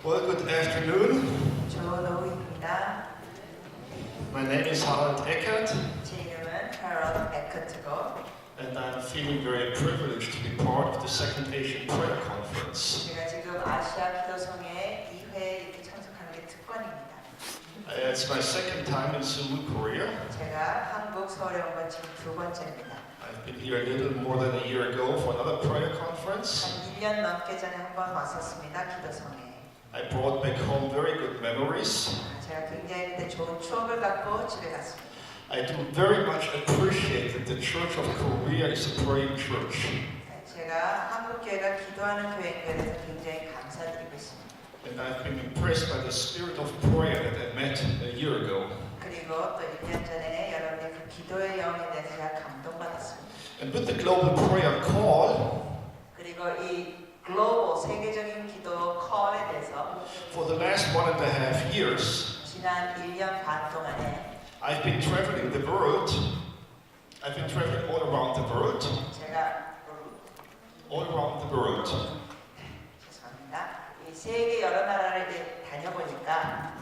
Well, good afternoon. 좋은 오후입니다. My name is Harald Eckert, 제 이름은 Harold Eckert고 and I'm feeling very privileged to be part of the Second Asian Prayer Conference. 제가 지금 아시아 기도성회 2회에 이렇게 참석하는 게 특권입니다. It's my second time in Seoul, Korea. 제가 한국 서울에 온 건 지금 두 번째입니다. I've been here a little more than a year ago for another prayer conference. 한 1년 넘게 전에 한 번 왔었습니다. 기도성회. I brought back home very good memories. 제가 굉장히 그때 좋은 추억을 갖고 집에 갔습니다. I do very much appreciate that the Church of Korea is a praying church. 제가 한국 교회가 기도하는 교회인 것에 대해서 굉장히 감사드리고 있습니다. And I've been impressed by the spirit of prayer that I met a year ago. 그리고 또 1년 전에 여러분의 그 기도의 영에 대해서 제가 감동받았습니다. And with the global prayer call, 그리고 이 글로벌 세계적인 기도 콜에 대해서 for the last 1.5 years, 지난 1년 반 동안에 I've been traveling the world. I've been traveling all around the world. 제가 All around the world. 죄송합니다. 이 세계 여러 나라를 이제 다녀보니까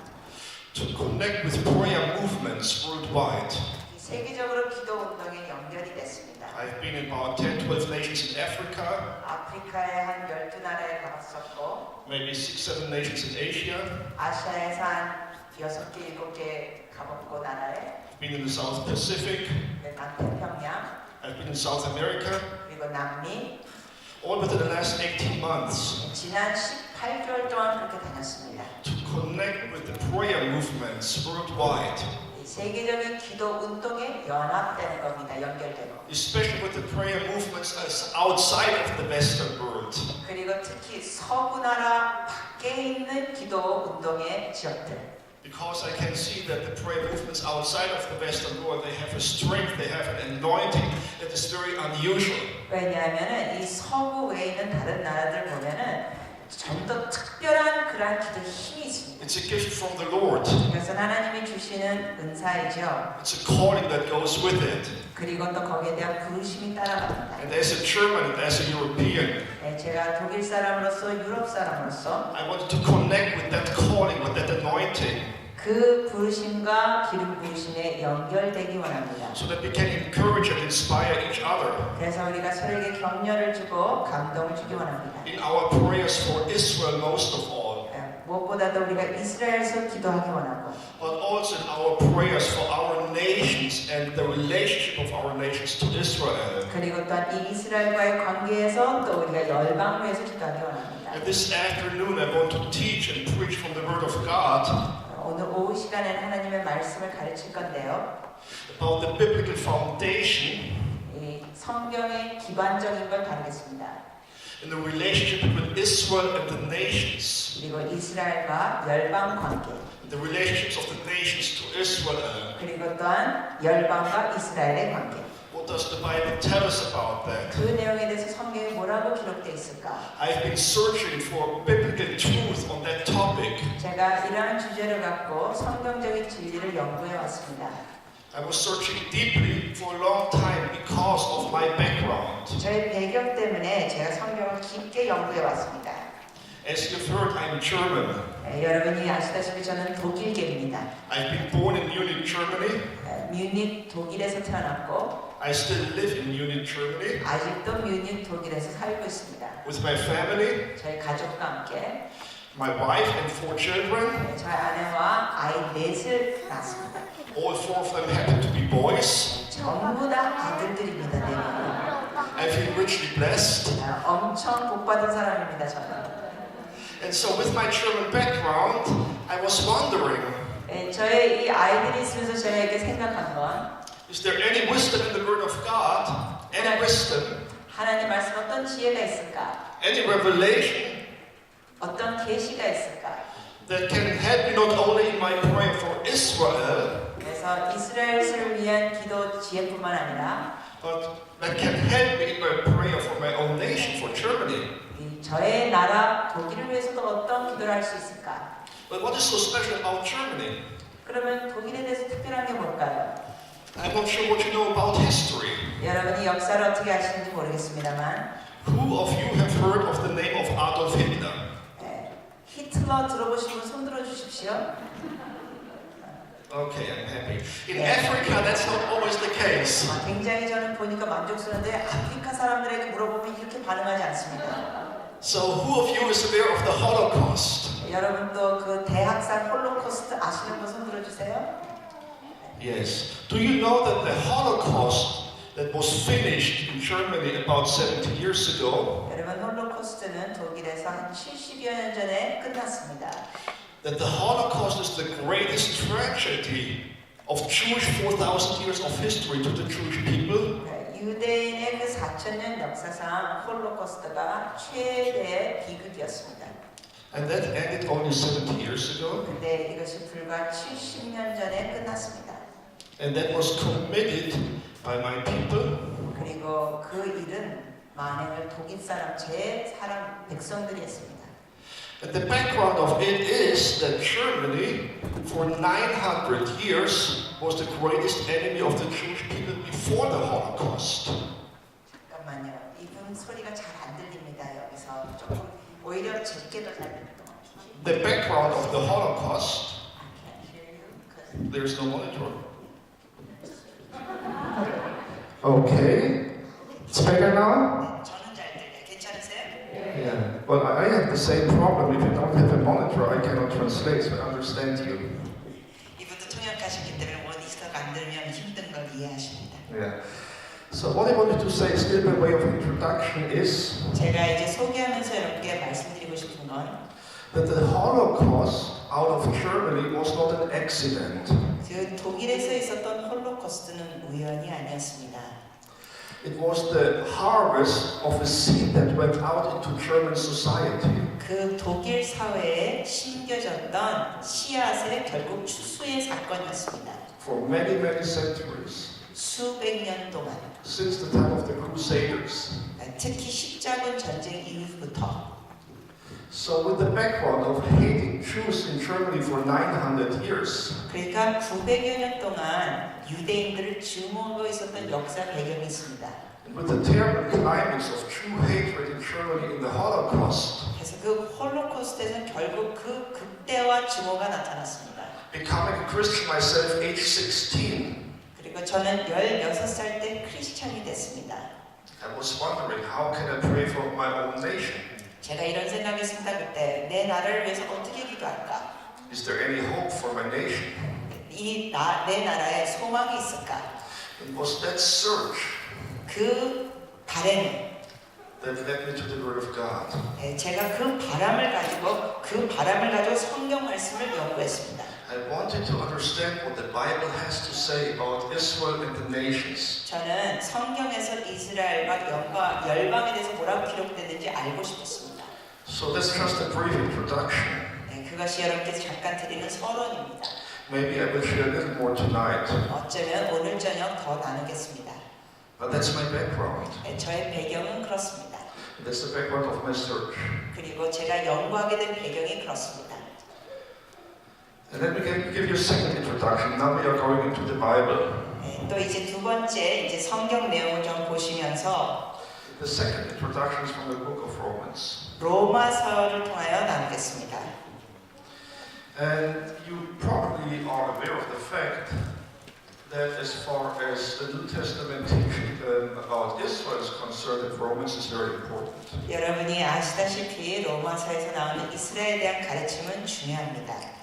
To connect with prayer movements worldwide. 이 세계적으로 기도 운동에 연결이 됐습니다. I've been in about 10, 12 nations in Africa, 아프리카에 한 12나라에 가봤었고 maybe 6, 7 nations in Asia. 아시아에서 한 6개, 7개 가봤고 나라에 I've been in the South Pacific. 남태평양 I've been in South America. 그리고 남미 All within the last 18 months. 지난 18개월 동안 그렇게 다녔습니다. To connect with the prayer movements worldwide. 이 세계적인 기도 운동에 연합되는 겁니다. 연결되고. Especially with the prayer movements outside of the Western world. 그리고 특히 서구 나라 밖에 있는 기도 운동의 지역들. Because I can see that the prayer movements outside of the Western world, they have a strength, they have an anointing that is very unusual. 왜냐하면은 이 서구 외에 있는 다른 나라들 보면은 좀 더 특별한 그러한 기도 힘이 있습니다. It's a gift from the Lord. 이것은 하나님이 주시는 은사이죠. It's a calling that goes with it. 그리고 또 거기에 대한 부르심이 따라갑니다. And as a German and as a European, 네, 제가 독일 사람으로서 유럽 사람으로서 I wanted to connect with that calling, with that anointing, 그 부르심과 기름 부으심에 연결되기 원합니다. so that we can encourage and inspire each other 그래서 우리가 서로에게 격려를 주고 감동을 주기 원합니다. in our prayers for Israel most of all, 무엇보다도 우리가 이스라엘에서 기도하기 원하고 but also in our prayers for our nations and the relationship of our nations to Israel. 그리고 또한 이 이스라엘과의 관계에서 또 우리가 열방을 위해서 기도하기 원합니다. And this afternoon I want to teach and preach from the Word of God 오늘 오후 시간에는 하나님의 말씀을 가르칠 건데요. about the biblical foundation 이 성경의 기반적인 걸 다루겠습니다. in the relationship with Israel and the nations, 그리고 이스라엘과 열방 관계, the relationships of the nations to Israel. 그리고 또한 열방과 이스라엘의 관계. What does the Bible tell us about that? 그 내용에 대해서 성경에 뭐라고 기록되어 있을까? I've been searching for biblical truth on that topic. 제가 이러한 주제를 갖고 성경적인 진리를 연구해 왔습니다. I was searching deeply for a long time because of my background. 저의 배경 때문에 제가 성경을 깊게 연구해 왔습니다. As you've heard, I'm German. 여러분이 아시다시피 저는 독일계입니다. I've been born in Munich, Germany. 뮤닉 독일에서 태어났고 I still live in Munich, Germany 아직도 뮤닉 독일에서 살고 있습니다. with my family, 저희 가족과 함께 my wife and 4 children. 저희 아내와 아이 넷을 낳았습니다. All 4 of them happen to be boys. 전부 다 아들들입니다. 네. I feel richly blessed. 엄청 복받은 사람입니다. 저는. And so with my German background, I was wondering, 저의 이 아이들이 있으면서 저에게 생각한 건 is there any wisdom in the Word of God? Any wisdom? 하나님 말씀 어떤 지혜가 있을까? Any revelation 어떤 계시가 있을까? that can help me not only in my prayer for Israel, 그래서 이스라엘을 위한 기도 지혜뿐만 아니라 but that can help me in my prayer for my own nation, for Germany. 저의 나라 독일을 위해서도 어떤 기도를 할 수 있을까? But what is so special about Germany? 그러면 독일에 대해서 특별한 게 뭘까요? I'm not sure what you know about history. 여러분이 역사를 어떻게 아시는지 모르겠습니다만 Who of you have heard of the name of Adolf Hitler? 히틀러 들어보신 분 손 들어 주십시오. Okay, I'm happy. In Africa, that's not always the case. 굉장히 저는 보니까 만족스러운데 아프리카 사람들에게 물어보면 이렇게 반응하지 않습니다. So, who of you is aware of the Holocaust? 여러분도 그 대학살 홀로코스트 아시는 분 손 들어주세요. Yes. Do you know that the Holocaust that was finished in Germany about 70 years ago, 여러분 홀로코스트는 독일에서 한 70여 년 전에 끝났습니다. that the Holocaust is the greatest tragedy of Jewish 4,000 years of history to the Jewish people? 유대인의 그 4,000년 역사상 홀로코스트가 최대의 비극이었습니다. And that ended only 70 years ago. 근데 이것이 불과 70년 전에 끝났습니다. And that was committed by my people. 그리고 그 일은 만행을 독일 사람, 제 사람, 백성들이 했습니다. And the background of it is that Germany, for 900 years, was the greatest enemy of the Jewish people before the Holocaust. 잠깐만요. 이분 소리가 잘 안 들립니다. 여기서 조금 오히려 제게 더 잘 들리는 것 같아요. The background of the Holocaust, I can't hear you because there's no monitor. Okay, it's better now? 저는 잘 들려요. 괜찮으세요? Yeah. Well, I have the same problem. If you don't have a monitor, I cannot translate, so I understand you. 이분도 통역하셨기 때문에 원이스가 안 들면 힘든 걸 이해하십니다. Yeah. So what I wanted to say, still by way of introduction, is 제가 이제 소개하면서 여러분께 말씀드리고 싶은 건 that the Holocaust out of Germany was not an accident. 그 독일에서 있었던 홀로코스트는 우연이 아니었습니다. It was the harvest of a seed that went out into German society. 그 독일 사회에 심겨졌던 씨앗의 결국 추수의 사건이었습니다. For many, many centuries. 수백 년 동안 Since the time of the Crusaders. 특히 십자군 전쟁 이후부터 So with the background of hating Jews in Germany for 900 years, 그러니까 900여 년 동안 유대인들을 증오하고 있었던 역사 배경이 있습니다. and with the terrible climax of Jew hatred in Germany in the Holocaust, 그래서 그 홀로코스트에서는 결국 그 극대화 증오가 나타났습니다. becoming a Christian myself, age 16, 그리고 저는 16살 때 크리스찬이 됐습니다. I was wondering how can I pray for my own nation? 제가 이런 생각했습니다. 그때 내 나라를 위해서 어떻게 기도할까? Is there any hope for my nation? 내 나라에 소망이 있을까? It was that search 그 바램, that led me to the Word of God. 제가 그 바람을 가지고 성경 말씀을 연구했습니다. I wanted to understand what the Bible has to say about Israel and the nations. 저는 성경에서 이스라엘과 열방에 대해서 뭐라고 기록되는지 알고 싶었습니다. So that's just a brief introduction. 그것이 여러분께서 잠깐 드리는 서론입니다. Maybe I will share a little more tonight. 어쩌면 오늘 저녁 더 나누겠습니다. But that's my background. 저의 배경은 그렇습니다. That's the background of my search. 그리고 제가 연구하게 된 배경이 그렇습니다. And let me give you a second introduction. Now we are going into the Bible. 또 이제 두 번째 이제 성경 내용을 좀 보시면서 The second introduction is from the book of Romans. 로마서를 통하여 나누겠습니다. And you probably are aware of the fact that as far as the New Testament teaching about Israel is concerned, that Romans is very important. 여러분이 아시다시피 로마서에서 나오는 이스라엘에 대한 가르침은 중요합니다.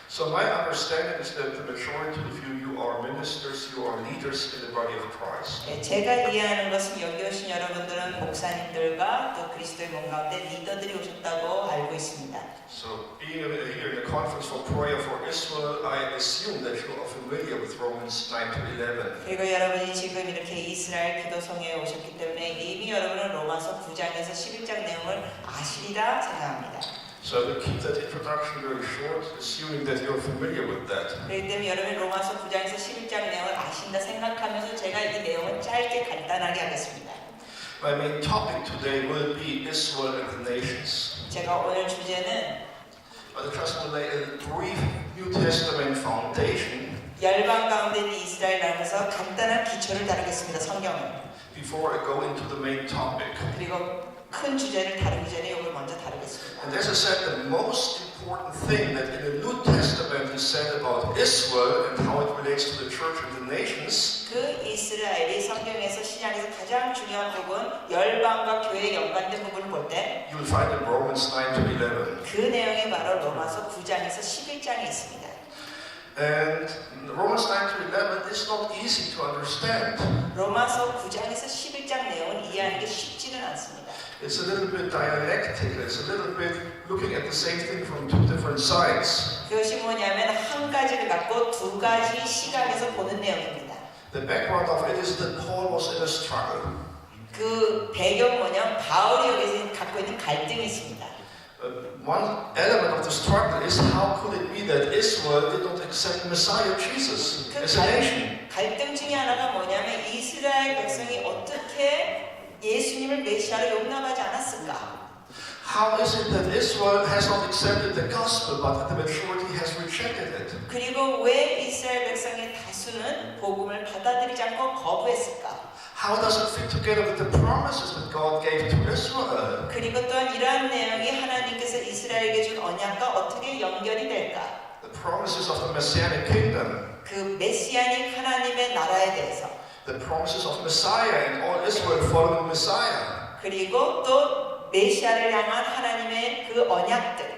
So my understanding is that the majority of you are ministers, you are leaders in the body of Christ. 제가 이해하는 것은 여기 오신 여러분들은 목사님들과 또 그리스도의 몸 가운데 리더들이 오셨다고 알고 있습니다. So being here in the conference for prayer for Israel, I assume that you are familiar with Romans 9 to 11. 그리고 여러분이 지금 이렇게 이스라엘 기도성에 오셨기 때문에 이미 여러분은 로마서 9장에서 11장 내용을 아시리라 생각합니다. So I will keep that introduction very short, assuming that you're familiar with that. 그렇기 때문에 여러분이 로마서 9장에서 11장 내용을 아신다 생각하면서 제가 이 내용을 짧게 간단하게 하겠습니다. My main topic today will be Israel and the nations. 제가 오늘 주제는 I just will lay a brief New Testament foundation 열방 가운데 있는 이스라엘 하면서 간단한 기초를 다루겠습니다. 성경을. before I go into the main topic. 그리고 큰 주제를 다루기 전에 이걸 먼저 다루겠습니다. And as I said, the most important thing that in the New Testament is said about Israel and how it relates to the church and the nations 그 이스라엘이 성경에서 신약에서 가장 중요한 부분, 열방과 교회에 연관된 부분을 볼 때 you will find in Romans 9 to 11. 그 내용이 바로 로마서 9장에서 11장에 있습니다. And Romans 9 to 11 is not easy to understand. 로마서 9장에서 11장 내용을 이해하는 게 쉽지는 않습니다. It's a little bit dialectic. It's a little bit looking at the same thing from two different sides. 그것이 뭐냐면 한 가지를 갖고 두 가지 시각에서 보는 내용입니다. The background of it is that Paul was in a struggle. 그 배경 뭐냐면 바울이 여기서 갖고 있는 갈등이 있습니다. One element of the struggle is how could it be that Israel did not accept Messiah Jesus as a nation? 갈등 중에 하나가 뭐냐면 이스라엘 백성이 어떻게 예수님을 메시아로 용납하지 않았을까? How is it that Israel has not accepted the gospel, but the majority has rejected it? 그리고 왜 이스라엘 백성의 다수는 복음을 받아들이지 않고 거부했을까? How does it fit together with the promises that God gave to Israel? 그리고 또한 이러한 내용이 하나님께서 이스라엘에게 준 언약과 어떻게 연결이 될까? The promises of the Messianic kingdom, 그 메시아닉 하나님의 나라에 대해서 the promises of Messiah and all Israel following Messiah. 그리고 또 메시아를 향한 하나님의 그 언약들.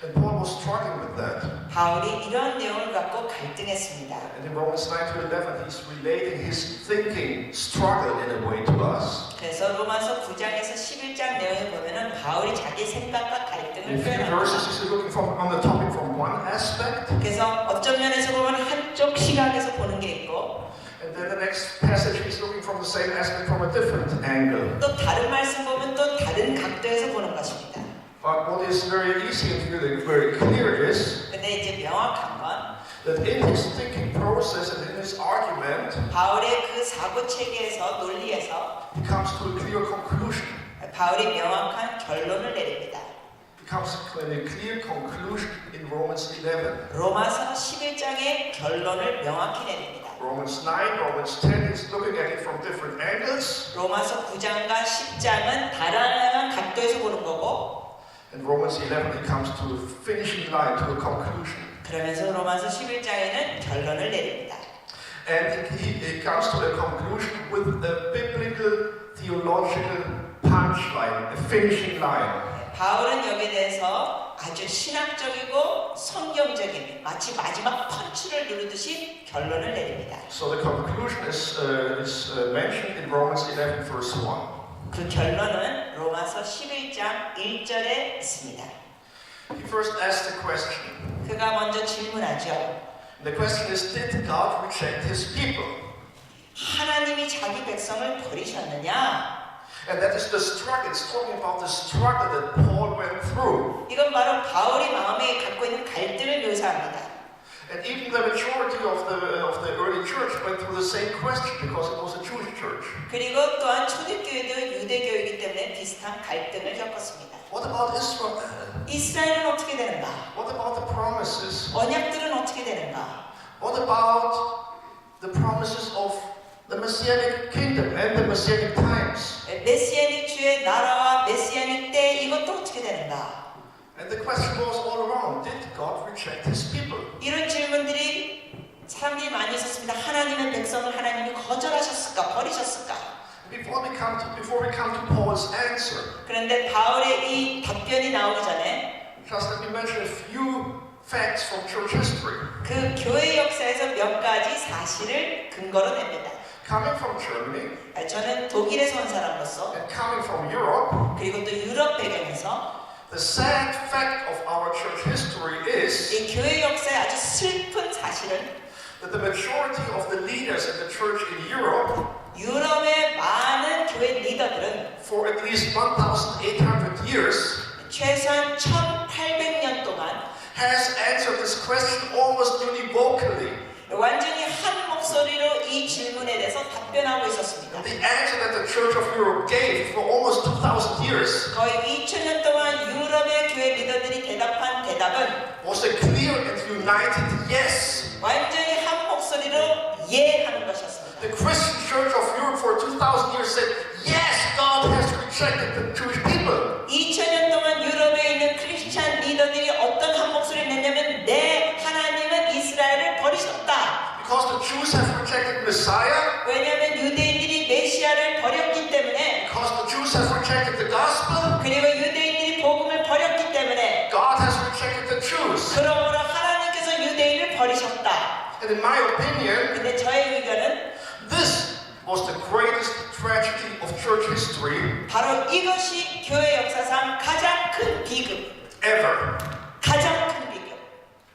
And Paul was struggling with that. 바울이 이런 내용을 갖고 갈등했습니다. And in Romans 9 to 11, he's relating his thinking struggle in a way to us. 그래서 로마서 9장에서 11장 내용을 보면은 바울이 자기 생각과 갈등을 In few 표현합니다. verses, he's looking on the topic from one aspect. 그래서 어떤 면에서 보면 한쪽 시각에서 보는 게 있고 And then the next passage, he's looking from the same aspect from a different angle. 또 다른 말씀 보면 또 다른 각도에서 보는 것입니다. But what is very easy and very clear is 근데 이제 명확한 건 that in his thinking process and in his argument, 바울의 그 사고 체계에서 논리에서 he comes to a clear conclusion. 바울이 명확한 결론을 내립니다. He comes to a clear conclusion in Romans 11. 로마서 11장의 결론을 명확히 내립니다. Romans 9, Romans 10 is looking at it from different angles. 로마서 9장과 10장은 다양한 각도에서 보는 거고 In Romans 11, he comes to a finishing line, to a conclusion. 그러면서 로마서 11장에는 결론을 내립니다. And he comes to a conclusion with a biblical, theological punchline, a finishing line. 바울은 여기에 대해서 아주 신학적이고 성경적인 마치 마지막 펀치를 누르듯이 결론을 내립니다. So the conclusion is mentioned in Romans 11, verse 1. 그 결론은 로마서 11장 1절에 있습니다. He first asked the question. 그가 먼저 질문하죠. The question is, did God reject his people? 하나님이 자기 백성을 버리셨느냐? And that is the struggle. It's talking about the struggle that Paul went through. 이건 바로 바울이 마음에 갖고 있는 갈등을 묘사합니다. And even the majority of the early church went through the same question because it was a Jewish church. 그리고 또한 초대교회도 유대교이기 때문에 비슷한 갈등을 겪었습니다. What about Israel? 이스라엘은 어떻게 되는가? What about the promises? 언약들은 어떻게 되는가? What about the promises of the Messianic kingdom and the Messianic times? 메시아닉 주의 나라와 메시아닉 때 이것도 어떻게 되는가? And the question was all around, did God reject his people? 이런 질문들이 사람들이 많이 있었습니다. 하나님의 백성을 하나님이 거절하셨을까? 버리셨을까? Before we come to Paul's answer, 그런데 바울의 이 답변이 나오기 전에 just let me mention a few facts from church history. 그 교회 역사에서 몇 가지 사실을 근거로 냅니다. Coming from Germany 저는 독일에서 온 사람으로서 and coming from Europe, 그리고 또 유럽 배경에서 the sad fact of our church history is 이 교회 역사의 아주 슬픈 사실은 that the majority of the leaders in the church in Europe 유럽의 많은 교회 리더들은 for at least 1,800 years 최소한 1800년 동안 has answered this question almost univocally. 완전히 한 목소리로 이 질문에 대해서 답변하고 있었습니다. The answer that the Church of Europe gave for almost 2,000 years 거의 2000년 동안 유럽의 교회 리더들이 대답한 대답은 was a clear and united yes. 완전히 한 목소리로 예 하는 것이었습니다. The Christian Church of Europe for 2,000 years said, yes, God has rejected the Jewish people. Jews have rejected Messiah? 왜냐하면 유대인들이 메시아를 버렸기 때문에, Because the Jews have rejected the gospel? 그리고 유대인들이 복음을 버렸기 때문에, God has rejected the Jews. 그러므로 하나님께서 유대인을 버리셨다. And in my opinion, 근데 저의 의견은 this was the greatest tragedy of church history 바로 이것이 교회 역사상 가장 큰 비극, ever. 가장 큰 비극.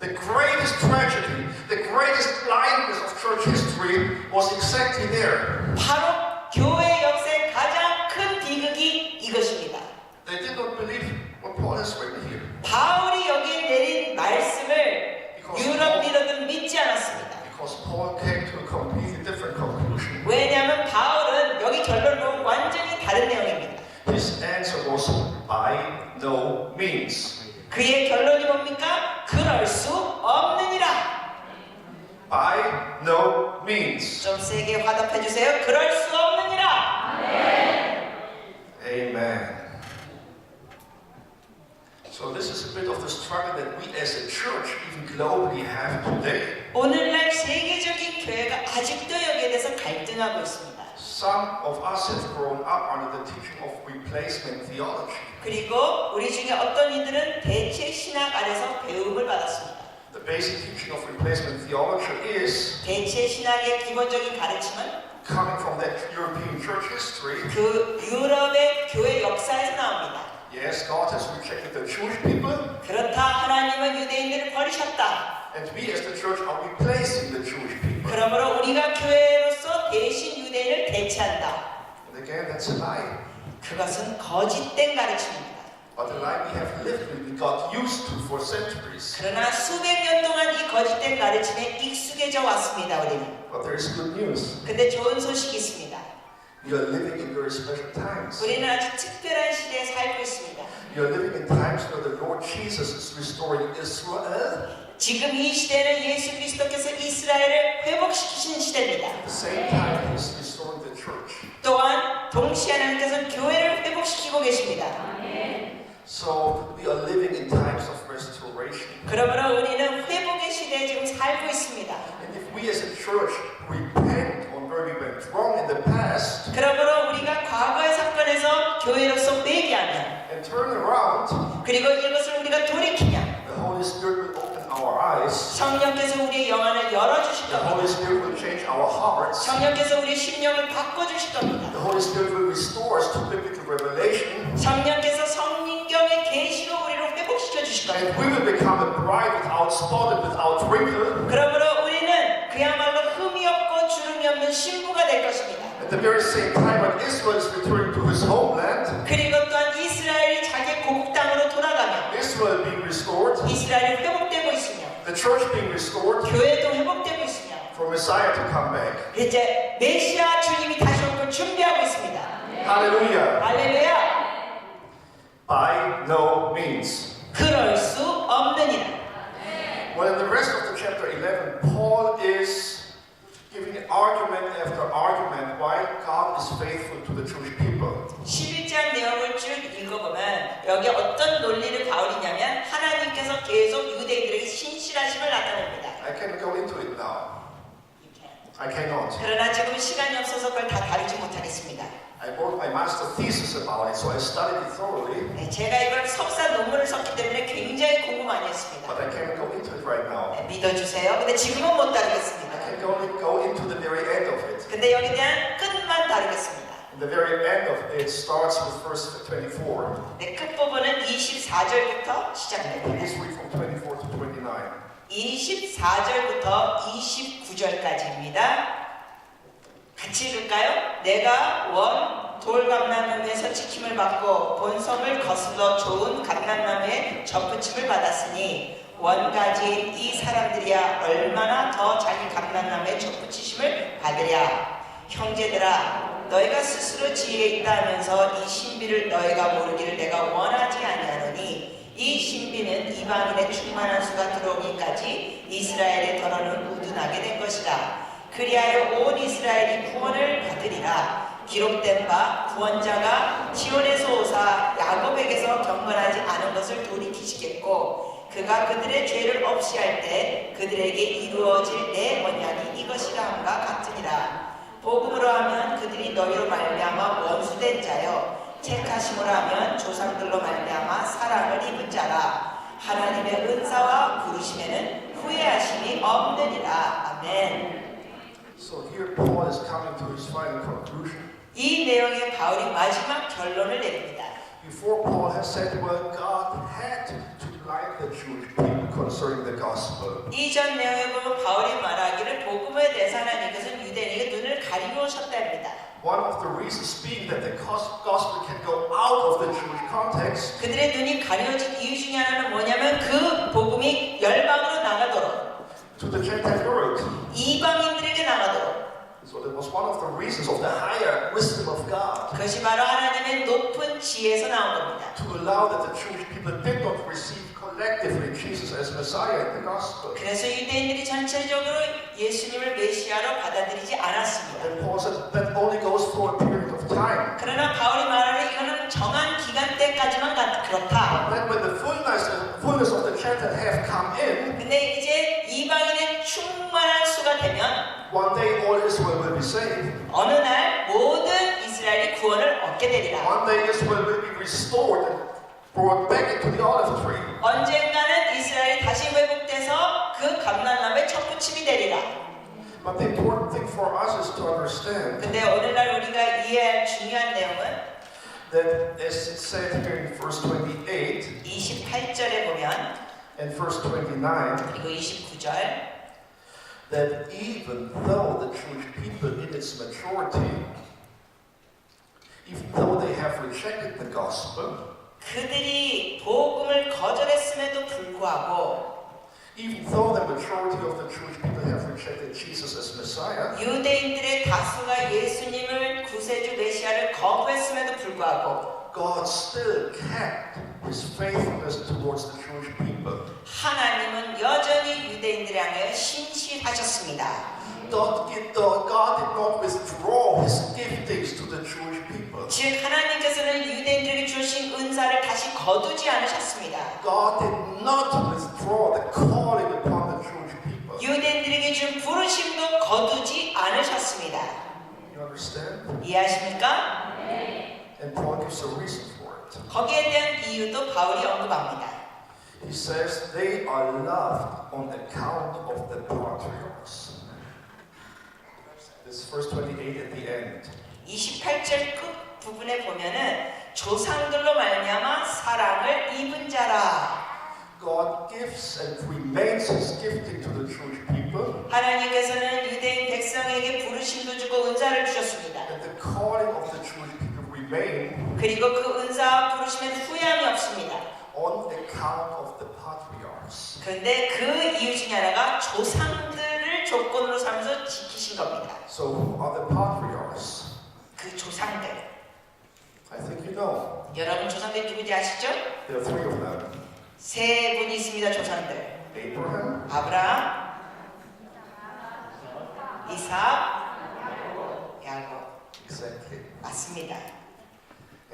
The greatest tragedy, the greatest blindness of church history was exactly there. 바로 교회 역사의 가장 큰 비극이 이것입니다. They did not believe what Paul has written here. 바울이 여기에 내린 말씀을 유럽 리더들은 믿지 않았습니다. Because Paul came to a completely different conclusion. 왜냐하면 바울은 여기 결론은 완전히 다른 내용입니다. His answer was by no means. 그의 결론이 뭡니까? 그럴 수 없느니라. By no means. 좀 세게 화답해 주세요. 그럴 수 없느니라. Amen. So this is a bit of the struggle that we as a church, even globally, have today. 오늘날 세계적인 교회가 아직도 여기에 대해서 갈등하고 있습니다. Some of us have grown up under the teaching of replacement theology. 그리고 우리 중에 어떤 이들은 대체 신학 아래서 배움을 받았습니다. The basic teaching of replacement theology is 대체 신학의 기본적인 가르침은 coming from that European church history. 그 유럽의 교회 역사에서 나옵니다. Yes, God has rejected the Jewish people, 그렇다, 하나님은 유대인들을 버리셨다. and we as the church are replacing the Jewish people. 그러므로 우리가 교회로서 대신 유대인을 대체한다. And again, that's a lie. 그것은 거짓된 가르침입니다. But the lie we have lived with, we got used to for centuries. 그러나 수백 년 동안 이 거짓된 가르침에 익숙해져 왔습니다, 우리는. But there is good news. 근데 좋은 소식이 있습니다. We are living in very special times. 우리는 아주 특별한 시대에 살고 있습니다. We are living in times where the Lord Jesus is restoring Israel. 지금 이 시대는 예수 그리스도께서 이스라엘을 회복시키시는 시대입니다. At the same time, He is restoring the church. 또한 동시에 하나님께서는 교회를 회복시키고 계십니다. So we are living in times of restoration. 그러므로 우리는 회복의 시대에 지금 살고 있습니다. And if we as a church repent on where we went wrong in the past 그러므로 우리가 과거의 사건에서 교회로서 회개하면, and turn around, 그리고 이것을 우리가 돌이키면 the Holy Spirit will open our eyes. 성령께서 우리의 영안을 열어주실 The Holy 겁니다. Spirit will change our hearts. 성령께서 우리의 심령을 바꿔주실 겁니다. The Holy Spirit will restore us to biblical revelation. 성령께서 성경의 계시로 우리를 회복시켜 주실 And 겁니다. we will become a bride without spot and without wrinkle. 그러므로 우리는 그야말로 흠이 없고 주름이 없는 신부가 될 것입니다. At the very same time when Israel is returning to his homeland, 그리고 또한 이스라엘이 자기 고국 땅으로 돌아가면 Israel being restored, 이스라엘이 회복되고 있으며 the church being restored, 교회도 회복되고 있으며 for Messiah to come back. 이제 메시아 주님이 다시 올 걸 준비하고 있습니다. Hallelujah. 할렐루야. By no means. 그럴 수 없느니라. Well, in the rest of the chapter 11, Paul is giving argument after argument why God is faithful to the Jewish people. 11장 내용을 쭉 읽어보면 여기 어떤 논리를 바울이냐면 하나님께서 계속 유대인들에게 신실하심을 나타냅니다. I can't go into it now. I cannot. 그러나 지금 시간이 없어서 그걸 다 다루지 못하겠습니다. I wrote my master thesis about it, so I studied it thoroughly, 네, 제가 이걸 석사 논문을 썼기 때문에 굉장히 공부 많이 했습니다. but I can't go into it right now. 네, 믿어주세요. 근데 지금은 못 I 다루겠습니다. can only go into the very end of it. 근데 여기에 대한 끝만 다루겠습니다. And the very end of it starts with verse 24. 네, 끝부분은 24절부터 We 시작됩니다. just read from 24 to 29. 24절부터 29절까지입니다. 같이 읽을까요? 내가 원 돌감람나무에서 지킴을 받고 본섬을 거슬러 좋은 감람나무에 접붙임을 받았으니 원가지인 이 사람들이야 얼마나 더 자기 감람나무에 접붙이심을 받으랴. 형제들아, 너희가 스스로 지혜에 있다 하면서 이 신비를 너희가 모르기를 내가 원하지 아니하노니 이 신비는 이방인의 충만한 수가 들어오기까지 이스라엘의 덜어는 우둔하게 된 것이다. 그리하여 온 이스라엘이 구원을 받으리라. 기록된 바 구원자가 시온에서 오사 야곱에게서 경건하지 않은 것을 돌이키시겠고 그가 그들의 죄를 없이 할 때 그들에게 이루어질 내 언약이 이것이라 함과 같으니라. 복음으로 하면 그들이 너희로 말미암아 원수된 자여, 택하심으로 하면 조상들로 말미암아 사랑을 입은 자라. 하나님의 은사와 부르심에는 후회하심이 없느니라. 아멘. So here Paul is coming to his final conclusion. 이 내용에 바울이 마지막 결론을 내립니다. Before Paul has said, well, God had to blind the Jewish people concerning the gospel. 이전 내용에 보면 바울이 말하기를 복음에 대해서 하나님께서 유대인에게 눈을 가리우셨답니다. One of the reasons being that the gospel can go out of the Jewish context. 그들의 눈이 가려진 이유 중에 하나는 뭐냐면 그 복음이 열방으로 나가도록, To the Gentile world. 이방인들에게 나가도록. So that was one of the reasons of the higher wisdom of God. 그것이 바로 하나님의 높은 지혜에서 나온 겁니다. To allow that the Jewish people did not receive collectively Jesus as Messiah in the gospel. 그래서 유대인들이 전체적으로 예수님을 메시아로 받아들이지 않았습니다. And Paul said that only goes for a period of time. 그러나 바울이 말하는 이거는 정한 기간 때까지만 그렇다. Then when the fullness of the Gentile have come in, 근데 이제 이방인의 충만한 수가 되면 one day all Israel will be saved. 어느 날 모든 이스라엘이 구원을 얻게 되리라. One day Israel will be restored and brought back into the olive tree. 언젠가는 이스라엘이 다시 회복돼서 그 감람나무의 첫부침이 되리라. But the important thing for us is to understand 근데 오늘날 우리가 이해할 중요한 내용은 that as it said here in verse 28 28절에 보면 and verse 29, 그리고 29절 that even though the Jewish people in its majority, even though they have rejected the gospel, 그들이 복음을 거절했음에도 불구하고 even though the majority of the Jewish people have rejected Jesus as Messiah, 유대인들의 다수가 예수님을 구세주 메시아를 거부했음에도 불구하고 God still kept His faithfulness towards the Jewish people. 하나님은 여전히 유대인들을 향해 신실하셨습니다. God did not withdraw His giftings to the Jewish people. 즉 하나님께서는 유대인들에게 주신 은사를 다시 거두지 않으셨습니다. God did not withdraw the calling upon the Jewish people. 유대인들에게 준 부르심도 거두지 않으셨습니다. You understand? 이해하십니까? And Paul gives a reason for it. 거기에 대한 이유도 바울이 언급합니다. He says they are loved on account of the patriarchs. This verse 28 at the end. 28절 끝 부분에 보면은 조상들로 말미암아 사랑을 입은 자라. God gives and remains His gifting to the Jewish people. 하나님께서는 유대인 백성에게 부르심도 주고 은사를 주셨습니다. And the calling of the Jewish people remain 그리고 그 은사와 부르심에는 후회함이 없습니다. on account of the patriarchs. 그런데 그 이유 중에 하나가 조상들을 조건으로 삼아서 지키신 겁니다. So who are the patriarchs? 그 조상들. I think you know. 여러분 조상들이 누구인지 아시죠? There are three of them. 세 분이 있습니다. 조상들. Abraham, 아브라함, 이삭, 야곱. exactly. 맞습니다.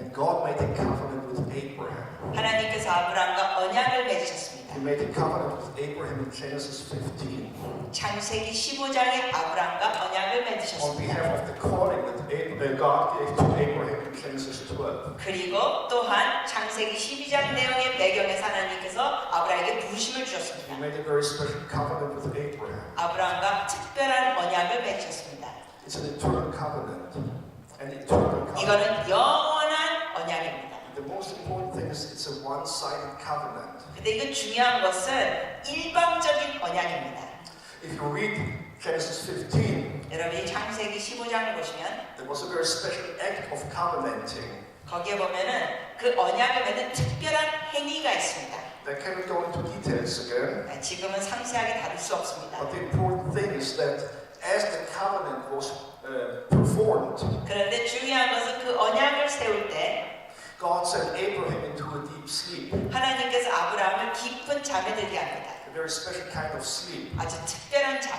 And God made a covenant with Abraham. 하나님께서 아브라함과 언약을 맺으셨습니다. He made a covenant with Abraham in Genesis 15 창세기 15장에 아브라함과 언약을 on 맺으셨습니다. behalf of the calling that God gave to Abraham in Genesis 12. 그리고 또한 창세기 12장 내용의 배경에서 하나님께서 아브라함에게 부르심을 He 주셨습니다. made a very special covenant with Abraham. 아브라함과 특별한 언약을 맺으셨습니다. It's an eternal covenant. An eternal covenant. 이거는 영원한 언약입니다. The most important thing is it's a one-sided covenant. 근데 이거 중요한 것은 일방적인 언약입니다. If you read Genesis 15, 여러분이 창세기 15장을 보시면 there was a very special act of covenanting. 거기에 보면은 그 언약을 맺는 특별한 행위가 있습니다. I cannot go into details again, 지금은 상세하게 다룰 수 없습니다. but the important thing is that as the covenant was performed, 그런데 중요한 것은 그 언약을 세울 때 God sent Abraham into a deep sleep, 하나님께서 아브라함을 깊은 잠에 들게 합니다. a very special kind of sleep. 아주 특별한 잠.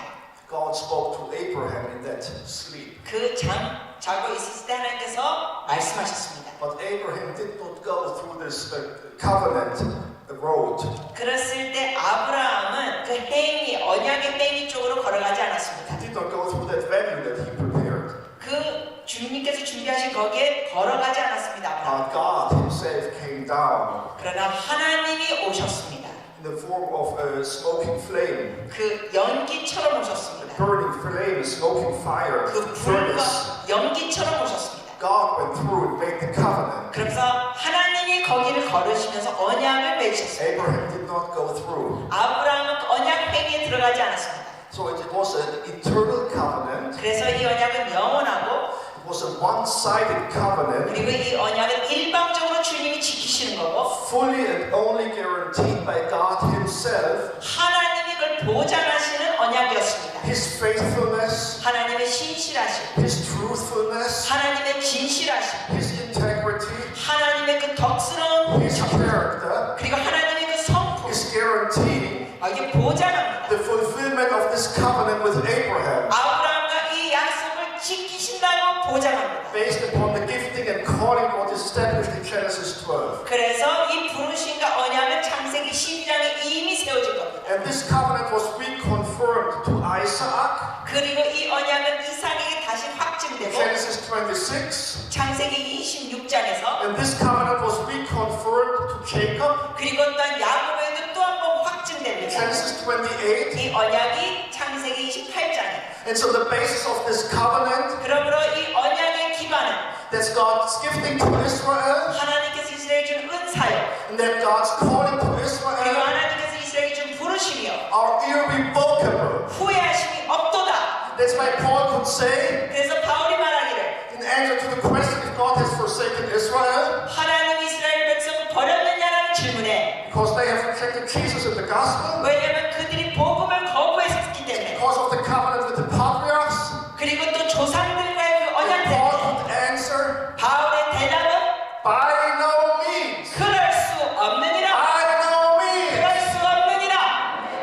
God spoke to Abraham in that sleep. 그 잠 자고 있을 때 하나님께서 말씀하셨습니다. But Abraham did not go through this covenant the road. 그랬을 때 아브라함은 그 행위, 언약의 행위 쪽으로 걸어가지 않았습니다. He did not go through that valley that he prepared. 그 주님께서 준비하신 거기에 걸어가지 않았습니다. 아브라함. God himself came down 그러나 하나님이 오셨습니다. in the form of a smoking flame, 그 연기처럼 오셨습니다. burning flame, a smoking fire, 그 furnace. 불과 연기처럼 오셨습니다. God went through and made the covenant. 그래서 하나님이 거기를 걸으시면서 언약을 맺으셨습니다. Abraham did not go through. 아브라함은 그 언약 행위에 들어가지 않았습니다. So it was an eternal covenant. 그래서 이 언약은 영원하고 It was a one-sided covenant, 그리고 이 언약은 일방적으로 주님이 지키시는 거고 fully and only guaranteed by God himself. 하나님이 그걸 보장하시는 언약이었습니다. His faithfulness, 하나님의 신실하심, his truthfulness, 하나님의 진실하심, his integrity, 하나님의 그 덕스러운 his character 그리고 하나님의 그 성품 is guaranteeing 이게 보장합니다. the fulfillment of this covenant with Abraham, 아브라함과 이 약속을 지키신다고 보장합니다. based upon the gifting and calling God established in Genesis 12. 그래서 이 부르심과 언약은 창세기 12장에 이미 세워진 겁니다. And this covenant was reconfirmed to Isaac, 그리고 이 언약은 이삭에게 다시 확증되고 Genesis 26. 창세기 26장에서 And this covenant was reconfirmed to Jacob, 그리고 또한 야곱에도 또 한 번 확증됩니다. Genesis 28. 이 언약이 창세기 28장에 And so the basis of this covenant, 그러므로 이 언약의 기반은 that's God's gifting to Israel, 하나님께서 이스라엘에 준 은사요 and that God's calling to 그리고 Israel 하나님께서 이스라엘에 준 부르심이요 are irrevocable. 후회하심이 없도다. That's why Paul could say, 그래서 바울이 말하기를 in answer to the question if God has forsaken Israel, 하나님이 이스라엘 백성을 버렸느냐라는 질문에 because they have rejected Jesus in the gospel, 왜냐하면 그들이 복음을 거부했기 때문에 because of the covenant with the patriarchs, 그리고 또 조상들과의 그 언약 Paul 때문에 could answer, 바울의 대답은 by no means. 그럴 수 없느니라 By no means. 그럴 수 없느니라